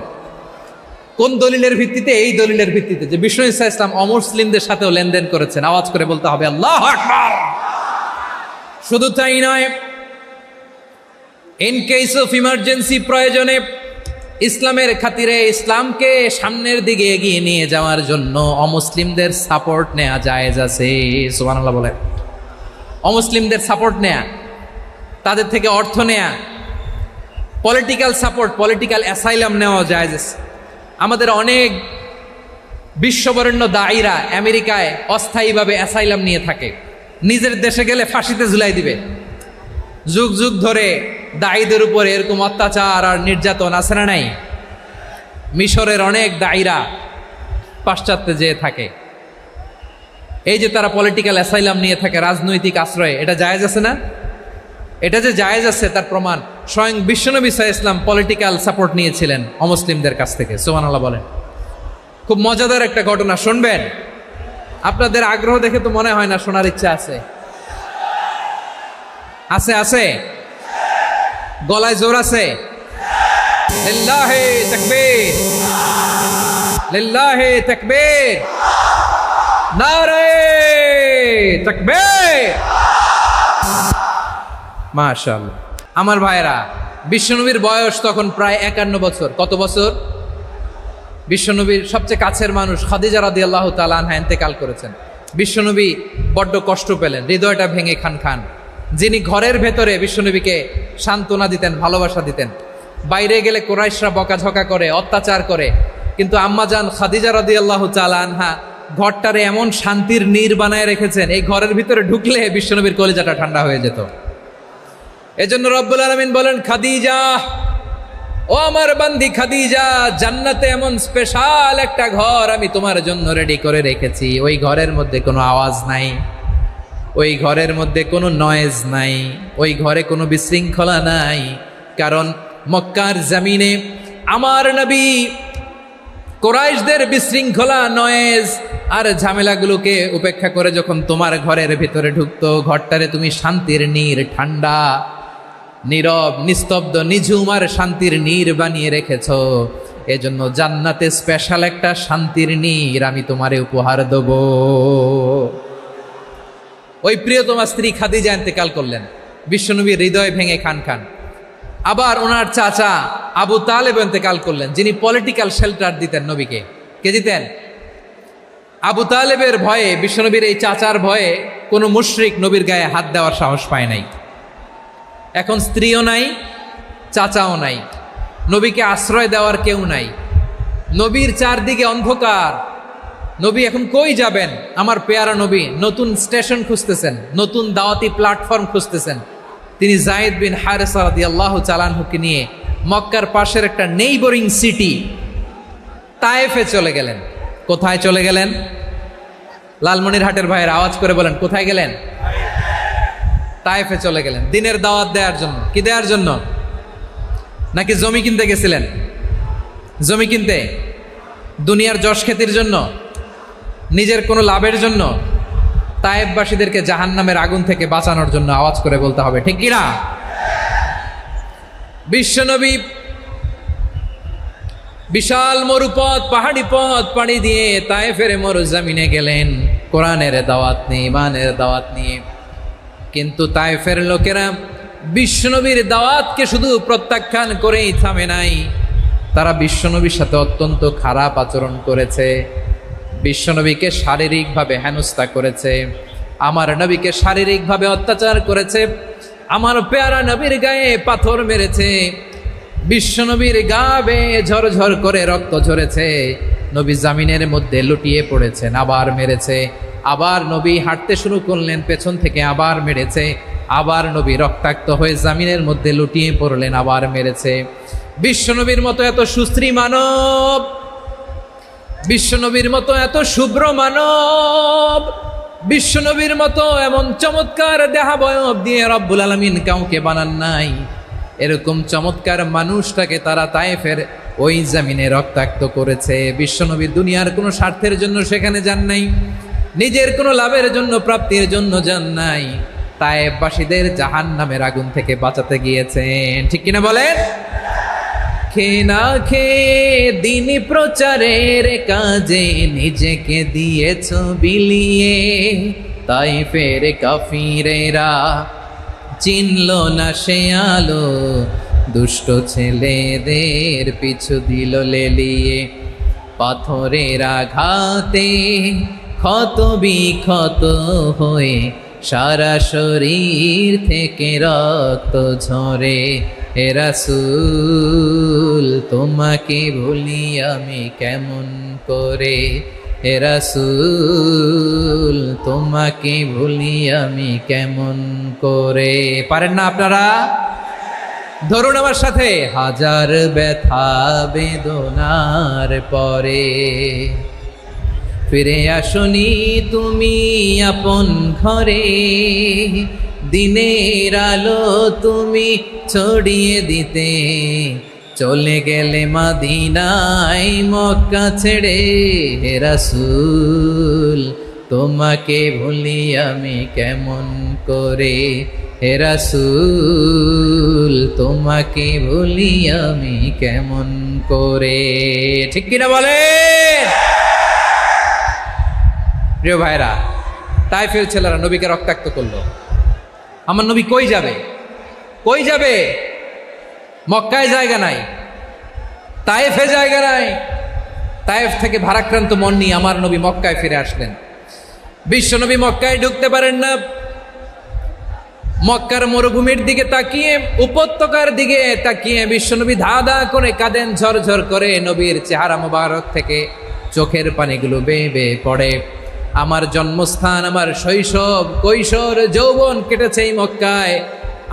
কোন দলিলের ভিত্তিতে? এই দলিলের ভিত্তিতে যে বিষ্ণু ঈসা ইসলাম অমুসলিমদের সাথেও লেনদেন করেছেন। আওয়াজ করে বলতে হবে আল্লাহু আকবার। শুধু তাই নয়, ইন কেস অফ ইমার্জেন্সি, প্রয়োজনে ইসলামের খাতিরে, ইসলামকে সামনের দিকে এগিয়ে নিয়ে যাওয়ার জন্য অমুসলিমদের সাপোর্ট নেওয়া জায়েজ আছে। সুবহানাল্লাহ বলেন। অমুসলিমদের সাপোর্ট নেয়া, তাদের থেকে অর্থ নেয়া, পলিটিক্যাল সাপোর্ট, পলিটিক্যাল অ্যাসাইলাম নেওয়া জায়েজ আছে। আমাদের অনেক বিশ্ববরেণ্য দায়ীরা আমেরিকায় অস্থায়ীভাবে অ্যাসাইলাম নিয়ে থাকে, নিজের দেশে গেলে ফাঁসিতে ঝুলাই দিবে। যুগ যুগ ধরে দায়ীদের উপরে এরকম অত্যাচার আর নির্যাতন আছে না নাই? মিশরের অনেক দায়রা পাশ্চাত্যে যেয়ে থাকে, এই যে তারা পলিটিক্যাল অ্যাসাইলাম নিয়ে থাকে, রাজনৈতিক আশ্রয়, এটা জায়েজ আছে না? এটা যে জায়েজ আছে তার প্রমাণ স্বয়ং বিশ্বনবী সাল্লাল্লাহু আলাইহি ওয়াসাল্লাম পলিটিক্যাল সাপোর্ট নিয়েছিলেন অমুসলিমদের কাছ থেকে। সুবহানাল্লাহ বলেন। খুব মজাদার একটা ঘটনা, শুনবেন? আপনাদের আগ্রহ দেখে তো মনে হয় না শোনার ইচ্ছা আছে। আছে আছে, গলায় জোর আছে? লিল্লাহি তাকবীর, লিল্লাহি তাকবীর, নারে তাকবীর। মাশাআল্লাহ। আমার ভাইরা, বিশ্বনবীর বয়স তখন প্রায় 51 বছর। কত বছর? বিশ্বনবীর সবচেয়ে কাছের মানুষ খাদিজা রাদিয়াল্লাহু তাআলা আনহা ইন্তেকাল করেছেন। বিশ্বনবী বড্ড কষ্ট পেলেন, হৃদয়টা ভেঙে খান খান। যিনি ঘরের ভেতরে বিশ্বনবীকে সান্ত্বনা দিতেন, ভালোবাসা দিতেন, বাইরে গেলে কুরাইশরা বকাঝকা করে, অত্যাচার করে, কিন্তু আম্মাজান খাদিজা রাদিয়াল্লাহু তাআলা আনহা ঘরটারে এমন শান্তির নীড় বানায় রেখেছেন, এই ঘরের ভিতরে ঢুকলে বিশ্বনবীর কলিজাটা ঠান্ডা হয়ে যেত। এজন্য রব্বুল আলামিন বলেন, খাদিজা, ও আমার বান্দি খাদিজা, জান্নাতে এমন স্পেশাল একটা ঘর আমি তোমার জন্য রেডি করে রেখেছি। ওই ঘরের মধ্যে কোনো আওয়াজ নাই, ওই ঘরের মধ্যে কোনো নয়েজ নাই, ওই ঘরে কোনো বিশৃঙ্খলা নাই। কারণ মক্কার জমিনে আমার নবী কুরাইশদের বিশৃঙ্খলা, নয়েজ আর ঝামেলাগুলোকে উপেক্ষা করে যখন তোমার ঘরের ভিতরে ঢুকতো, ঘরটারে তুমি শান্তির নীড়, ঠান্ডা, নীরব, নিস্তব্ধ, নিঝুম আর শান্তির নীড় বানিয়ে রেখেছ। এজন্য জান্নাতে স্পেশাল একটা শান্তির নীড় আমি তোমারে উপহার দেব। ওই প্রিয়তমা স্ত্রী খাদিজা ইন্তেকাল করলেন, বিশ্বনবীর হৃদয় ভেঙে খান খান। আবার ওনার চাচা আবু তালেব ইন্তেকাল করলেন, যিনি পলিটিক্যাল শেল্টার দিতেন নবীকে। কে দিতেন? আবু তালেবের ভয়ে, বিশ্বনবীর এই চাচার ভয়ে কোনো মুশরিক নবীর গায়ে হাত দেওয়ার সাহস পায় নাই। এখন স্ত্রীও নাই, চাচাও নাই, নবীকে আশ্রয় দেওয়ার কেউ নাই, নবীর চারদিকে অন্ধকার। নবী এখন কই যাবেন? আমার পেয়ারা নবী নতুন স্টেশন খুঁজতেছেন, নতুন দাওয়াতি প্ল্যাটফর্ম খুঁজতেছেন। তিনি যায়েদ বিন হারেসা রাদিয়াল্লাহু তাআলা আনহুকে নিয়ে মক্কার পাশের একটা নেইবরিং সিটি তায়েফে চলে গেলেন। কোথায় চলে গেলেন? লালমনিরহাটের ভাইয়ের আওয়াজ করে বলেন, কোথায় গেলেন? তায়েফে চলে গেলেন দিনের দাওয়াত দেওয়ার জন্য। কি দেওয়ার জন্য? নাকি জমি কিনতে গেছিলেন? জমি কিনতে, দুনিয়ার যশ খ্যাতির জন্য, নিজের কোনো লাভের জন্য? তায়েফবাসীদেরকে জাহান্নামের আগুন থেকে বাঁচানোর জন্য। আওয়াজ করে বলতে হবে, ঠিক কিনা? বিশ্বনবী বিশাল মরুপথ, পাহাড়ি পথ পাড়ি দিয়ে তায়েফের মরুজমিনে গেলেন কোরআনের দাওয়াত নিয়ে, ইমানের দাওয়াত নিয়ে। কিন্তু তায়েফের লোকেরা বিশ্বনবীর দাওয়াতকে শুধু প্রত্যাখ্যান করেই থামে নাই, তারা বিশ্বনবীর সাথে অত্যন্ত খারাপ আচরণ করেছে, বিশ্বনবীকে শারীরিকভাবে হেনস্থা করেছে, আমার নবীকে শারীরিকভাবে অত্যাচার করেছে, আমার পেয়ারা নবীর গায়ে পাথর মেরেছে, বিশ্বনবীর গা বেয়ে ঝরঝর করে রক্ত ঝরেছে, নবী জামিনের মধ্যে লুটিয়ে পড়েছেন, আবার মেরেছে, আবার নবী হাঁটতে শুরু করলেন, পেছন থেকে আবার মেরেছে, আবার নবী রক্তাক্ত হয়ে জামিনের মধ্যে লুটিয়ে পড়লেন, আবার মেরেছে। বিশ্বনবীর মতো এত সুস্ত্রী মানব, বিশ্বনবীর মতো এত শুভ্র মানব, বিশ্বনবীর মতো এমন চমৎকার দেহাবয়ব দিয়ে রব্বুল আলামিন কাউকে বানান নাই। এরকম চমৎকার মানুষটাকে তারা তায়েফের ওই জমিনে রক্তাক্ত করেছে। বিশ্বনবী দুনিয়ার কোনো স্বার্থের জন্য সেখানে যান নাই, নিজের কোনো লাভের জন্য, প্রাপ্তির জন্য যান নাই, তায়েফবাসীদের জাহান্নামের আগুন থেকে বাঁচাতে গিয়েছেন। ঠিক কিনা বলেন? খেয়ে না খেয়ে দিন প্রচারের কাজে নিজেকে দিয়েছ বিলিয়ে, তায়েফের কাফিরেরা চিনল না সে আলো, দুষ্ট ছেলেদের পিছু দিল লেলিয়ে, পাথরের আঘাতে ক্ষত বিক্ষত হয়ে সারা শরীর থেকে রক্ত ঝরে। হে রাসূল তোমাকে ভুলি আমি কেমন করে, হে রাসূল তোমাকে ভুলি আমি কেমন করে। পারেন না আপনারা? ধরুন আমার সাথে, হাজার ব্যথা বেদনার পরে ফিরে আসনি তুমি আপন ঘরে, দিনের আলো তুমি ছড়িয়ে দিতে চলে গেলে মদিনায় মক্কা ছেড়ে। হে রাসূল তোমাকে ভুলি আমি কেমন করে, হে রাসূল তোমাকে ভুলি আমি কেমন করে। ঠিক কিনা বলেন? প্রিয় ভাইরা, তাইফের ছেলেরা নবীকে রক্তাক্ত করলো। আমার নবী কই যাবে? কই যাবে? মক্কায় জায়গা নাই, তায়েফে জায়গা নাই। তায়েফ থেকে ভারাক্রান্ত মন নিয়ে আমার নবী মক্কায় ফিরে আসলেন। বিশ্ব নবী মক্কায় ঢুকতে পারেন না। মক্কার মরুভূমির দিকে তাকিয়ে, উপত্যকার দিকে তাকিয়ে বিশ্বনবী ধা ধা করে কাঁদেন, ঝরঝর করে। নবীর চেহারা মোবারক থেকে চোখের পানিগুলো বেয়ে বেয়ে পড়ে। আমার জন্মস্থান, আমার শৈশব, কৈশোর, যৌবন কেটেছে এই মক্কায়।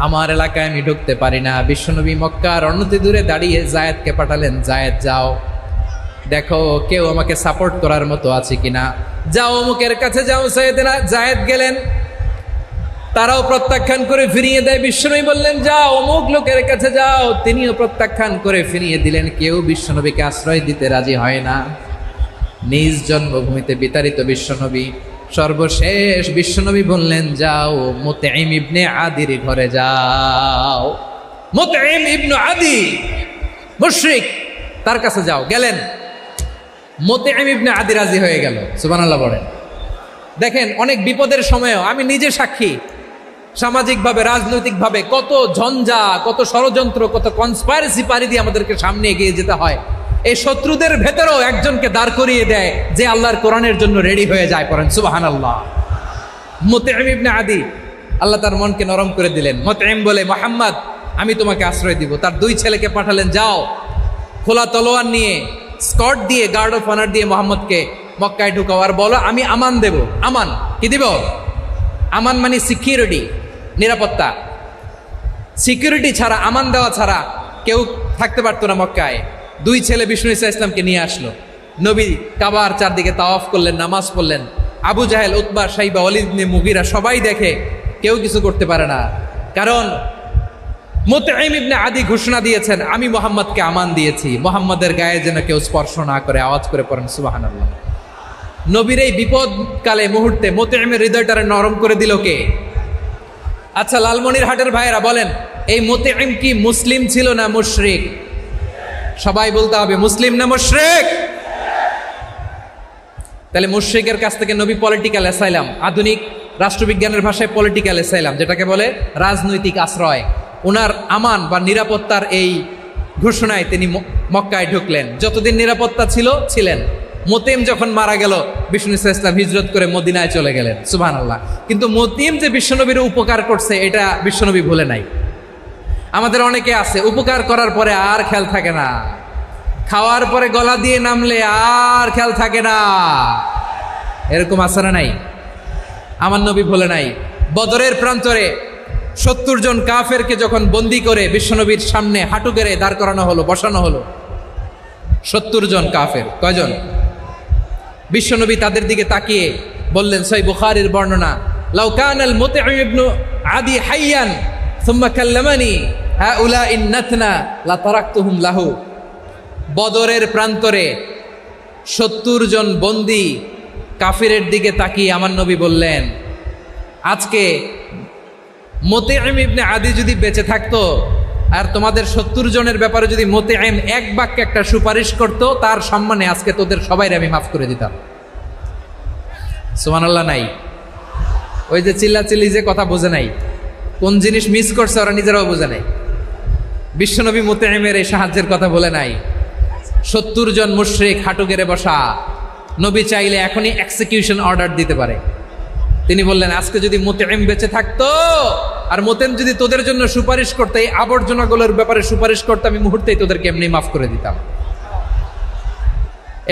আমার এলাকায় আমি ঢুকতে পারি না। বিশ্বনবী মক্কার অনতি দূরে দাঁড়িয়ে জায়েদকে পাঠালেন, জায়েদ যাও দেখো কেউ আমাকে সাপোর্ট করার মতো আছে কিনা, যাও অমুকের কাছে যাও। জায়েদ গেলেন, তারাও প্রত্যাখ্যান করে ফিরিয়ে দেয়। বিশ্বনবী বললেন যাও অমুক লোকের কাছে যাও, তিনিও প্রত্যাখ্যান করে ফিরিয়ে দিলেন। কেউ বিশ্বনবীকে আশ্রয় দিতে রাজি হয় না। নিজ জন্মভূমিতে বিতাড়িত বিশ্বনবী, সর্বশেষ বিশ্বনবী বললেন যাও মুতঈম ইবনে আদির ঘরে যাও। মুতঈম ইবনে আদি মুশরিক, তার কাছে যাও। গেলেন, মুতঈম ইবনে আদি রাজি হয়ে গেল। সুবহানাল্লাহ বলেন। দেখেন, অনেক বিপদের সময়ও আমি নিজে সাক্ষী, সামাজিকভাবে রাজনৈতিকভাবে কত ঝঞ্ঝা, কত ষড়যন্ত্র, কত কনস্পাইরেসি পাড়ি দিয়ে আমাদেরকে সামনে এগিয়ে যেতে হয়। এই শত্রুদের ভেতরেও একজনকে দাঁড় করিয়ে দেয় যে আল্লাহর কোরআনের জন্য রেডি হয়ে যায়। পড়েন সুবহানাল্লাহ। মুতঈম ইবনে আদি, আল্লাহ তার মনকে নরম করে দিলেন। মুতঈম বলে, মুহাম্মদ আমি তোমাকে আশ্রয় দিব। তার দুই ছেলেকে পাঠালেন, যাও খোলা তলোয়ার নিয়ে, স্কট দিয়ে, গার্ড অফ অনার দিয়ে মোহাম্মদকে মক্কায় ঢুকাও, আর বলো আমি আমান দেব। আমান কি দিব? আমান মানে সিকিউরিটি, নিরাপত্তা। সিকিউরিটি ছাড়া, আমান দেওয়া ছাড়া কেউ থাকতে পারতো না মক্কায়। দুই ছেলে বিষ্ণু ইসা ইসলামকে নিয়ে আসলো। নবী কাবার চারদিকে তাওয়াফ করলেন, নামাজ পড়লেন। আবু জাহেল, উতবা, শাইবা, ওয়ালিদ ইবনে মুগীরা সবাই দেখে, কেউ কিছু করতে পারে না। কারণ মুতঈম ইবনে আদি ঘোষণা দিয়েছেন আমি মুহাম্মদকে আমান দিয়েছি, মুহাম্মদের গায়ে যেন কেউ স্পর্শ না করে। আওয়াজ করে পড়েন সুবহানাল্লাহ। নবীর এই বিপদকালে মুহূর্তে মুতঈমের হৃদয়টারে নরম করে দিল কে? আচ্ছা, লালমনিরহাটের ভাইয়েরা বলেন, এই মুতঈম কি মুসলিম ছিল না মুশরিক? সবাই বলতে হবে মুসলিম না মুশরিক? তাহলে মুশরিকের কাছ থেকে নবী পলিটিক্যাল অ্যাসাইলাম, আধুনিক রাষ্ট্রবিজ্ঞানের ভাষায় পলিটিক্যাল অ্যাসাইলাম, যেটাকে বলে রাজনৈতিক আশ্রয়, ওনার আমান বা নিরাপত্তার এই ঘোষণায় তিনি মক্কায় ঢুকলেন। যতদিন নিরাপত্তা ছিল ছিলেন। মুতঈম যখন মারা গেল, বিষ্ণু ইসলাম হিজরত করে মদিনায় চলে গেলেন। সুবহানাল্লাহ। কিন্তু মুতঈম যে বিশ্বনবীর উপকার করছে এটা বিশ্বনবী ভুলে নাই। আমাদের অনেকে আছে উপকার করার পরে আর খেয়াল থাকে না, খাওয়ার পরে গলা দিয়ে নামলে আর খেয়াল থাকে না। এরকম আছে না নাই? আমার নবী ভুলে নাই। বদরের প্রান্তরে 70 জন কাফেরকে যখন বন্দি করে বিশ্বনবীর সামনে হাঁটু গেড়ে দাঁড় করানো হলো, বসানো হলো, 70 জন কাফের। কয়জন? বিশ্বনবী তাদের দিকে তাকিয়ে বললেন, সহিহ বুখারীর বর্ণনা, লাউ কানাল মুতঈম ইবনে আদি হাইয়ান সুম্মা কাল্লামানি হাউলাই নাতনা লা তারাকতুহুম লাহু। বদরের প্রান্তরে 70 জন বন্দী কাফিরের দিকে তাকিয়ে আমার নবী বললেন, আজকে মুতঈম ইবনে আদি যদি বেঁচে থাকতো আর তোমাদের 70 জনের ব্যাপারে যদি মুতঈম এক বাক্যে একটা সুপারিশ করত, তার সম্মানে আজকে তোদের সবাইকে আমি মাফ করে দিতাম। সুবহানাল্লাহ নাই? ওই যে চিল্লাচিল্লি যে কথা বোঝে নাই, কোন জিনিস মিস করছে ওরা নিজেরাও বোঝে নাই। বিশ্বনবী মুতঈমের এই সাহায্যের কথা বলে নাই। 70 জন মুশরিক হাঁটু গেড়ে বসা, নবী চাইলে এখনই এক্সিকিউশন অর্ডার দিতে পারে। তিনি বললেন, আজকে যদি মুতঈম বেঁচে থাকতো আর মুতঈম যদি তোদের জন্য সুপারিশ করতে, এই আবর্জনাগুলোর ব্যাপারে সুপারিশ করতে, আমি মুহূর্তেই তোদেরকে এমনি মাফ করে দিতাম।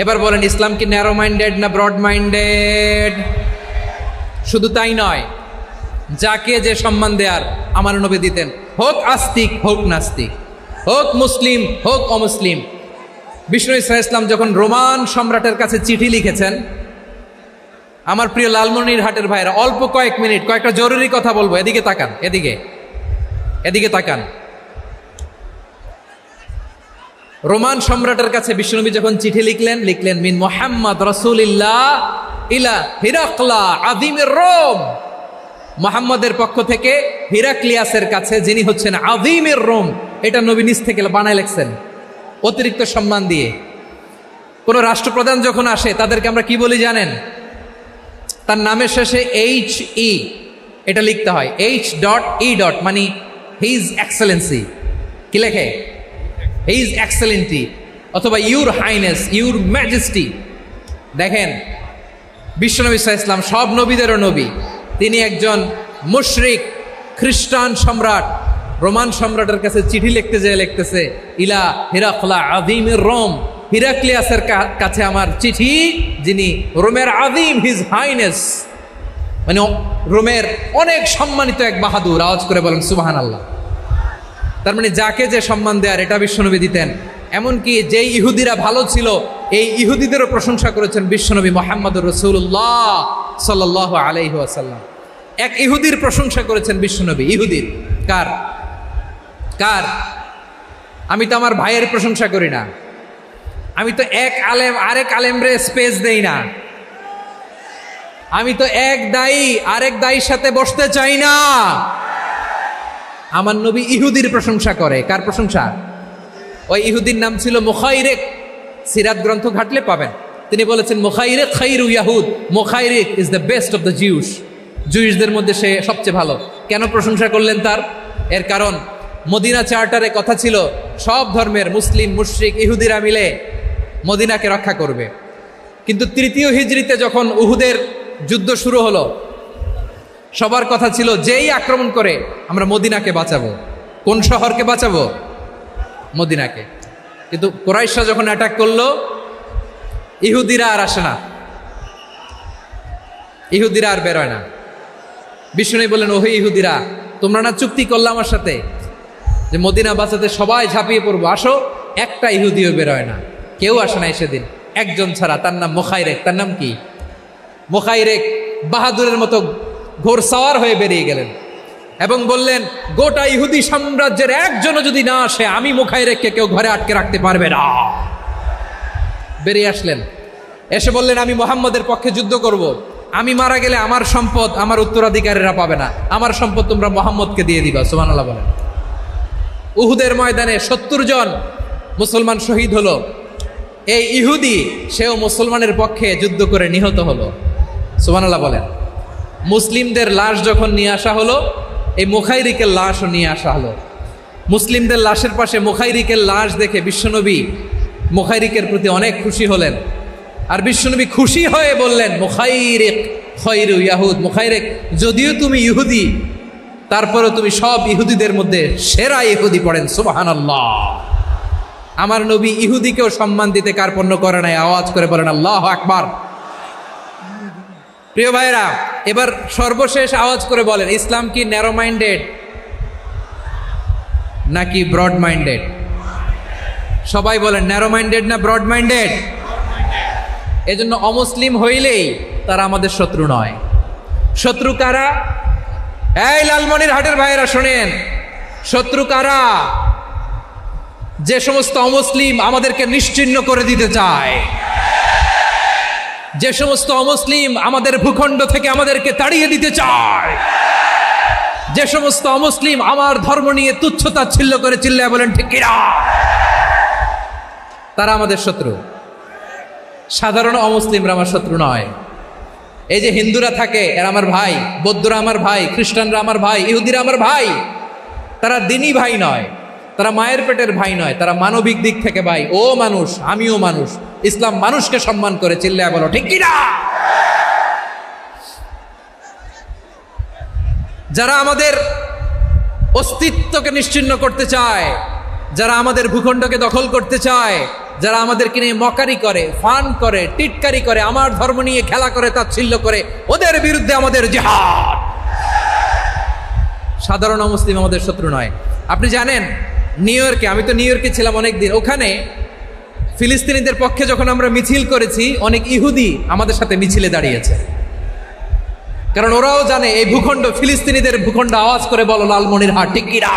এবার বলেন, ইসলাম কি ন্যারো মাইন্ডেড না ব্রড মাইন্ডেড? শুধু তাই নয়, যাকে যে সম্মান দেয়ার আমার নবী দিতেন, হোক আস্তিক হোক নাস্তিক, হোক মুসলিম হোক অমুসলিম। বিষ্ণু ইসলাম যখন রোমান সম্রাটের কাছে চিঠি লিখেছেন, আমার প্রিয় লালমনিরহাটের ভাইরা, অল্প কয়েক মিনিট কয়েকটা জরুরি কথা বলবো, এদিকে তাকান, এদিকে তাকান। রোমান সম্রাটের কাছে বিশ্বনবী যখন চিঠি লিখলেন মিন মুহাম্মদ রাসূলিল্লাহ ইলা হিরাকলা আযীমির রোম, মুহাম্মদের পক্ষ থেকে হিরাক্লিয়াসের কাছে, যিনি হচ্ছেন আযীমির রোম। এটা নবী নিজ থেকে বানায় লিখছেন অতিরিক্ত সম্মান দিয়ে। কোন রাষ্ট্রপ্রধান যখন আসে তাদেরকে আমরা কি বলি জানেন? তার নামের শেষে HE এটা লিখতে হয়, H.E. মানে হিজ এক্সেলেন্সি। কি লেখে? হিজ এক্সেলেন্টি, অথবা ইউর হাইনেস, ইউর ম্যাজেস্টি। দেখেন, বিশ্বনবী সাল্লাল্লাহু আলাইহি ওয়াসাল্লাম সব নবীদেরও নবী, তিনি একজন মুশরিক খ্রিস্টান সম্রাট রোমান সম্রাটের কাছে চিঠি লিখতে যেয়ে লিখতেছে, ইলা হিরাকলা আযীমির রোম, হিরাক্লিয়াসের কাছে আমার চিঠি, যিনি রোমের আযীম, হিজ হাইনেস, মানে রোমের অনেক সম্মানিত এক বাহাদুর। আওয়াজ করে বলেন সুবহানাল্লাহ। তার মানে যাকে যে সম্মান দেয়ার এটা বিশ্বনবী দিতেন। এমনকি যেই ইহুদিরা ভালো ছিল, এই ইহুদিদেরও প্রশংসা করেছেন বিশ্বনবী মুহাম্মদুর রাসূলুল্লাহ সাল্লাল্লাহু আলাইহি ওয়াসাল্লাম। এক ইহুদির প্রশংসা করেছেন বিশ্বনবী। ইহুদির কার? আমি তো আমার ভাইয়ের প্রশংসা করি না, আমি তো এক আলেম আরেক আলেমরে স্পেস দেই না, আমি তো এক দায়ী আরেক দায়ীর সাথে বসতে চাই না। আমার নবী ইহুদির প্রশংসা করে। কার প্রশংসা? ওই ইহুদির নাম ছিল মুখাইরিক। সিরাত গ্রন্থ ঘাটলে পাবেন। তিনি বলেছেন, মুখাইরিক খাইরু ইয়াহুদ, Mukhayriq is the best of the Jews. জুইশদের মধ্যে সে সবচেয়ে ভালো। কেন প্রশংসা করলেন তার? এর কারণ মদিনা চার্টারে কথা ছিল সব ধর্মের মুসলিম, মুশরিক, ইহুদিরা মিলে মদিনাকে রক্ষা করবে। কিন্তু তৃতীয় হিজরিতে যখন উহুদের যুদ্ধ শুরু হলো, সবার কথা ছিল যেই আক্রমণ করে আমরা মদিনাকে বাঁচাবো। কোন শহরকে বাঁচাবো? মদিনাকে। কিন্তু কুরাইশরা যখন অ্যাটাক করলো, ইহুদিরা আর আসে না, ইহুদিরা আর বেরোয় না। বিষ্ণু বললেন, ওহে ইহুদিরা, তোমরা না চুক্তি করলে আমার সাথে যে মদিনা বাঁচাতে সবাই ঝাঁপিয়ে পড়বো, আসো। একটা ইহুদিও বেরোয় না, কেউ আসে নাই সেদিন, একজন ছাড়া। তার নাম মুখাইরেক। তার নাম কি? মুখাইরেক বাহাদুরের মতো ঘোড়সাওয়ার হয়ে বেরিয়ে গেলেন এবং বললেন, গোটা ইহুদি সাম্রাজ্যের একজনও যদি না আসে, আমি মুখাইরেককে কেউ ঘরে আটকে রাখতে পারবে না। বেরিয়ে আসলেন, এসে বললেন, আমি মুহাম্মদের পক্ষে যুদ্ধ করব। আমি মারা গেলে আমার সম্পদ আমার উত্তরাধিকারীরা পাবে না, আমার সম্পদ তোমরা মুহাম্মদকে দিয়ে দিবা। সুবহানাল্লাহ বলেন। উহুদের ময়দানে 70 জন মুসলমান শহীদ হলো। এই ইহুদি, সেও মুসলমানের পক্ষে যুদ্ধ করে নিহত হলো। সুবহানাল্লাহ বলেন। মুসলিমদের লাশ যখন নিয়ে আসা হলো, এই মুখাইরিকের লাশও নিয়ে আসা হলো। মুসলিমদের লাশের পাশে মুখাইরিকের লাশ দেখে বিশ্বনবী মুখাইরিকের প্রতি অনেক খুশি হলেন। আর বিশ্বনবী খুশি হয়ে বললেন, মুখাইরিক খায়রু ইয়াহুদ, মুখাইরিক যদিও তুমি ইহুদি, তারপরে তুমি সব ইহুদিদের মধ্যে সেরা ইহুদি। পড়েন সুবহানাল্লাহ। আমার নবী ইহুদিকেও সম্মান দিতে কার্পণ্য করে নাই। আওয়াজ করে বলেন আল্লাহু আকবার। প্রিয় ভাইরা, এবার সর্বশেষ আওয়াজ করে বলেন, ইসলাম কি ন্যারো মাইন্ডেড নাকি ব্রড মাইন্ডেড? সবাই বলেন, ন্যারো মাইন্ডেড না ব্রড মাইন্ডেড? এজন্য অমুসলিম হইলেই তারা আমাদের শত্রু নয়। শত্রু কারা? এই লালমনিরহাটের ভাইরা শোনেন, শত্রু কারা? যে সমস্ত অমুসলিম আমাদেরকে নিশ্চিহ্ন করে দিতে চায়, যে সমস্ত অমুসলিম আমাদের ভূখণ্ড থেকে আমাদেরকে তাড়িয়ে দিতে চায়, যে সমস্ত অমুসলিম আমার ধর্ম নিয়ে তুচ্ছতাচ্ছিল্য করে চিল্লায় বলেন ঠিক কিনা, তারা আমাদের শত্রু। সাধারণ অমুসলিমরা আমার শত্রু নয়। এই যে হিন্দুরা থাকে, এরা আমার ভাই, বৌদ্ধরা আমার ভাই, খ্রিস্টানরা আমার ভাই, ইহুদিরা আমার ভাই। তারা দিনই ভাই নয়, তারা মায়ের পেটের ভাই নয়, তারা মানবিক দিক থেকে ভাই। ও মানুষ, আমিও মানুষ। ইসলাম মানুষকে সম্মান করে, চিল্লায় বলো ঠিক কিনা। যারা আমাদের অস্তিত্বকে নিশ্চিহ্ন করতে চায়, যারা আমাদের ভূখণ্ডকে দখল করতে চায়, যারা আমাদেরকে নিয়ে মকারি করে, ফান করে, টিটকারি করে, আমার ধর্ম নিয়ে খেলা করে, তাচ্ছিল্য করে, ওদের বিরুদ্ধে আমাদের জিহাদ। সাধারণ মুসলিম আমাদের শত্রু নয়। আপনি জানেন নিউ ইয়র্কে, আমি তো নিউ ইয়র্কে ছিলাম অনেকদিন, ওখানে ফিলিস্তিনিদের পক্ষে যখন আমরা মিছিল করেছি অনেক ইহুদি আমাদের সাথে মিছিলে দাঁড়িয়েছে, কারণ ওরাও জানে এই ভূখণ্ড ফিলিস্তিনিদের ভূখণ্ড। আওয়াজ করে বলো লালমনিরহাট ঠিক কিনা।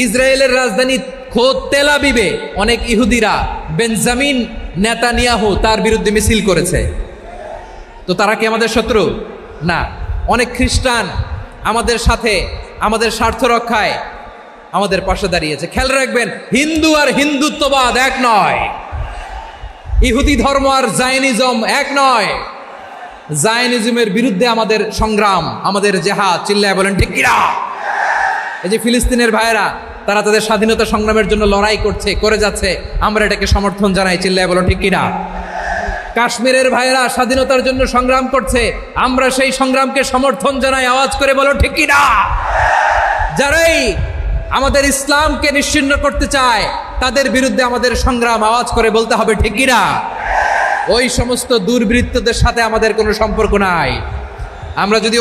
ইসরায়েলের রাজধানী খোদ তেল আবিবে অনেক ইহুদিরা বেঞ্জামিন নেতানিয়াহু তার বিরুদ্ধে মিছিল করেছে। তো তারা কি আমাদের শত্রু? না। অনেক খ্রিস্টান আমাদের সাথে আমাদের স্বার্থ রক্ষায় আমাদের পাশে দাঁড়িয়েছে। খেয়াল রাখবেন, হিন্দু আর হিন্দুত্ববাদ এক নয়, ইহুদি ধর্ম আর জায়নিজম এক নয়। জায়নিজমের বিরুদ্ধে আমাদের সংগ্রাম, আমাদের জেহাদ, চিল্লায় বলেন ঠিক কিনা। এই যে ফিলিস্তিনের ভাইয়েরা, তারা তাদের স্বাধীনতা সংগ্রামের জন্য লড়াই করছে, করে যাচ্ছে, আমরা এটাকে সমর্থন জানাই, চিল্লায় বলো ঠিক কিনা। কাশ্মীরের ভাইয়েরা স্বাধীনতার জন্য সংগ্রাম করছে, আমরা সেই সংগ্রামকে সমর্থন জানাই, আওয়াজ করে বলো ঠিক কিনা। যারাই আমাদের ইসলামকে নিশ্চিহ্ন করতে চায় তাদের বিরুদ্ধে আমাদের সংগ্রাম, আওয়াজ করে বলতে হবে ঠিক কিনা। ওই সমস্ত দুর্বৃত্তদের সাথে আমাদের কোনো সম্পর্ক নাই। আমরা যদি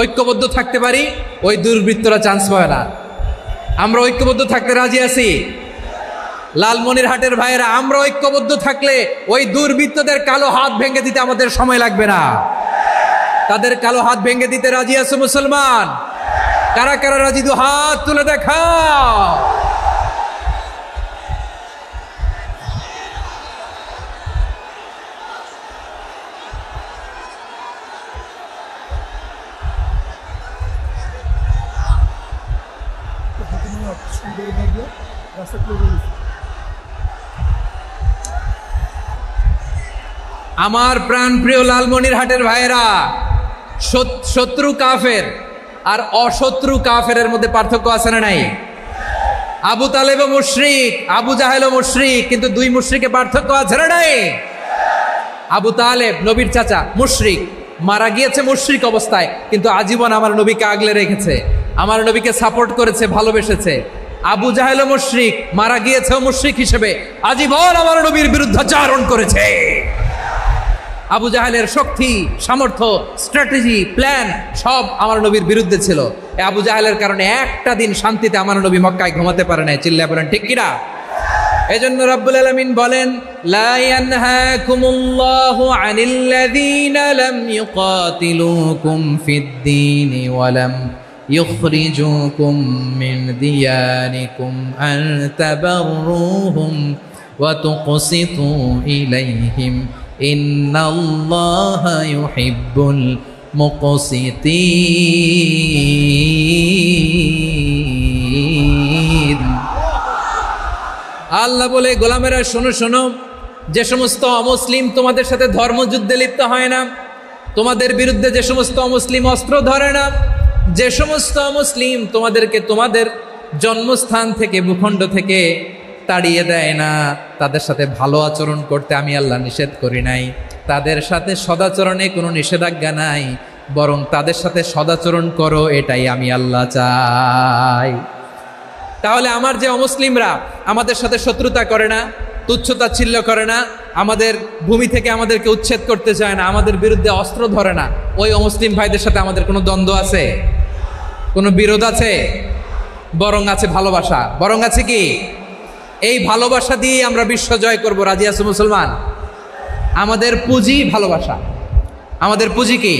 ঐক্যবদ্ধ থাকতে পারি, ওই দুর্বৃত্তরা চান্স পায় না। আমরা ঐক্যবদ্ধ থাকতে রাজি আছি। লালমনিরহাটের ভাইয়েরা, আমরা ঐক্যবদ্ধ থাকলে ওই দুর্বৃত্তদের কালো হাত ভেঙে দিতে আমাদের সময় লাগবে না। তাদের কালো হাত ভেঙে দিতে রাজি আছে মুসলমান? কারা কারা রাজি? দু হাত তুলে দেখাও। আমার প্রাণ প্রিয় লালমনিরহাটের ভাইয়েরা, শত্রু কাফের আর অশত্রু কাফেরের মধ্যে পার্থক্য আছে না নাই? আবু তালেবও মুশরিক, আবু জাহেলও মুশরিক, কিন্তু দুই মুশরিকে পার্থক্য আছে না নাই? আবু তালেব নবীর চাচা, মুশরিক, মারা গিয়েছে মুশরিক অবস্থায়, কিন্তু আজীবন আমার নবীকে আগলে রেখেছে, আমার নবীকে সাপোর্ট করেছে, ভালোবেসেছে। আবু জাহেলও মুশরিক, মারা গিয়েছেও মুশরিক হিসেবে, আজীবন আমার নবীর বিরুদ্ধাচারণ করেছে। আবু জাহেলের শক্তি, সামর্থ্য, স্ট্র্যাটেজি, প্ল্যান সব আমার নবীর বিরুদ্ধে ছিল। এই আবু জাহেলের কারণে একটা দিন শান্তিতে আমার নবী মক্কায় ঘুমাতে পারে নাই, চিল্লায় বলেন ঠিক কিনা। এজন্য রব্বুল আলামিন বলেন, লা ইয়ানহাকুমুল্লাহু আনিল্লাযীনা লাম ইউকাতিলুকুম ফিদ-দীন ওয়া লাম ইখরিজুকুম মিন দিয়ারিকুম আন তাবাররুহুম ওয়া তুকসিতু ইলাইহিম ইন্নাল্লাহা ইউহিব্বুল মুকসিতিন। আল্লাহ বলে, গোলামেরা শোনো শোনো, যে সমস্ত অমুসলিম তোমাদের সাথে ধর্মযুদ্ধে লিপ্ত হয় না, তোমাদের বিরুদ্ধে যে সমস্ত অমুসলিম অস্ত্র ধরে না, যে সমস্ত অমুসলিম তোমাদেরকে তোমাদের জন্মস্থান থেকে, ভূখণ্ড থেকে তাড়িয়ে দেয় না, তাদের সাথে ভালো আচরণ করতে আমি আল্লাহ নিষেধ করি নাই। তাদের সাথে সদাচরণে কোনো নিষেধাজ্ঞা নাই, বরং তাদের সাথে সদাচরণ করো, এটাই আমি আল্লাহ চাই। তাহলে আমার যে অমুসলিমরা আমাদের সাথে শত্রুতা করে না, তুচ্ছতাচ্ছিল্য করে না, আমাদের ভূমি থেকে আমাদেরকে উচ্ছেদ করতে চায় না, আমাদের বিরুদ্ধে অস্ত্র ধরে না, ওই অমুসলিম ভাইদের সাথে আমাদের কোনো দ্বন্দ্ব আছে? কোনো বিরোধ আছে? বরং আছে ভালোবাসা। বরং আছে কি? এই ভালোবাসা দিয়ে আমরা বিশ্ব জয় করব। রাজি আছো মুসলমান? আমাদের পুঁজি ভালোবাসা। আমাদের পুঁজি কি?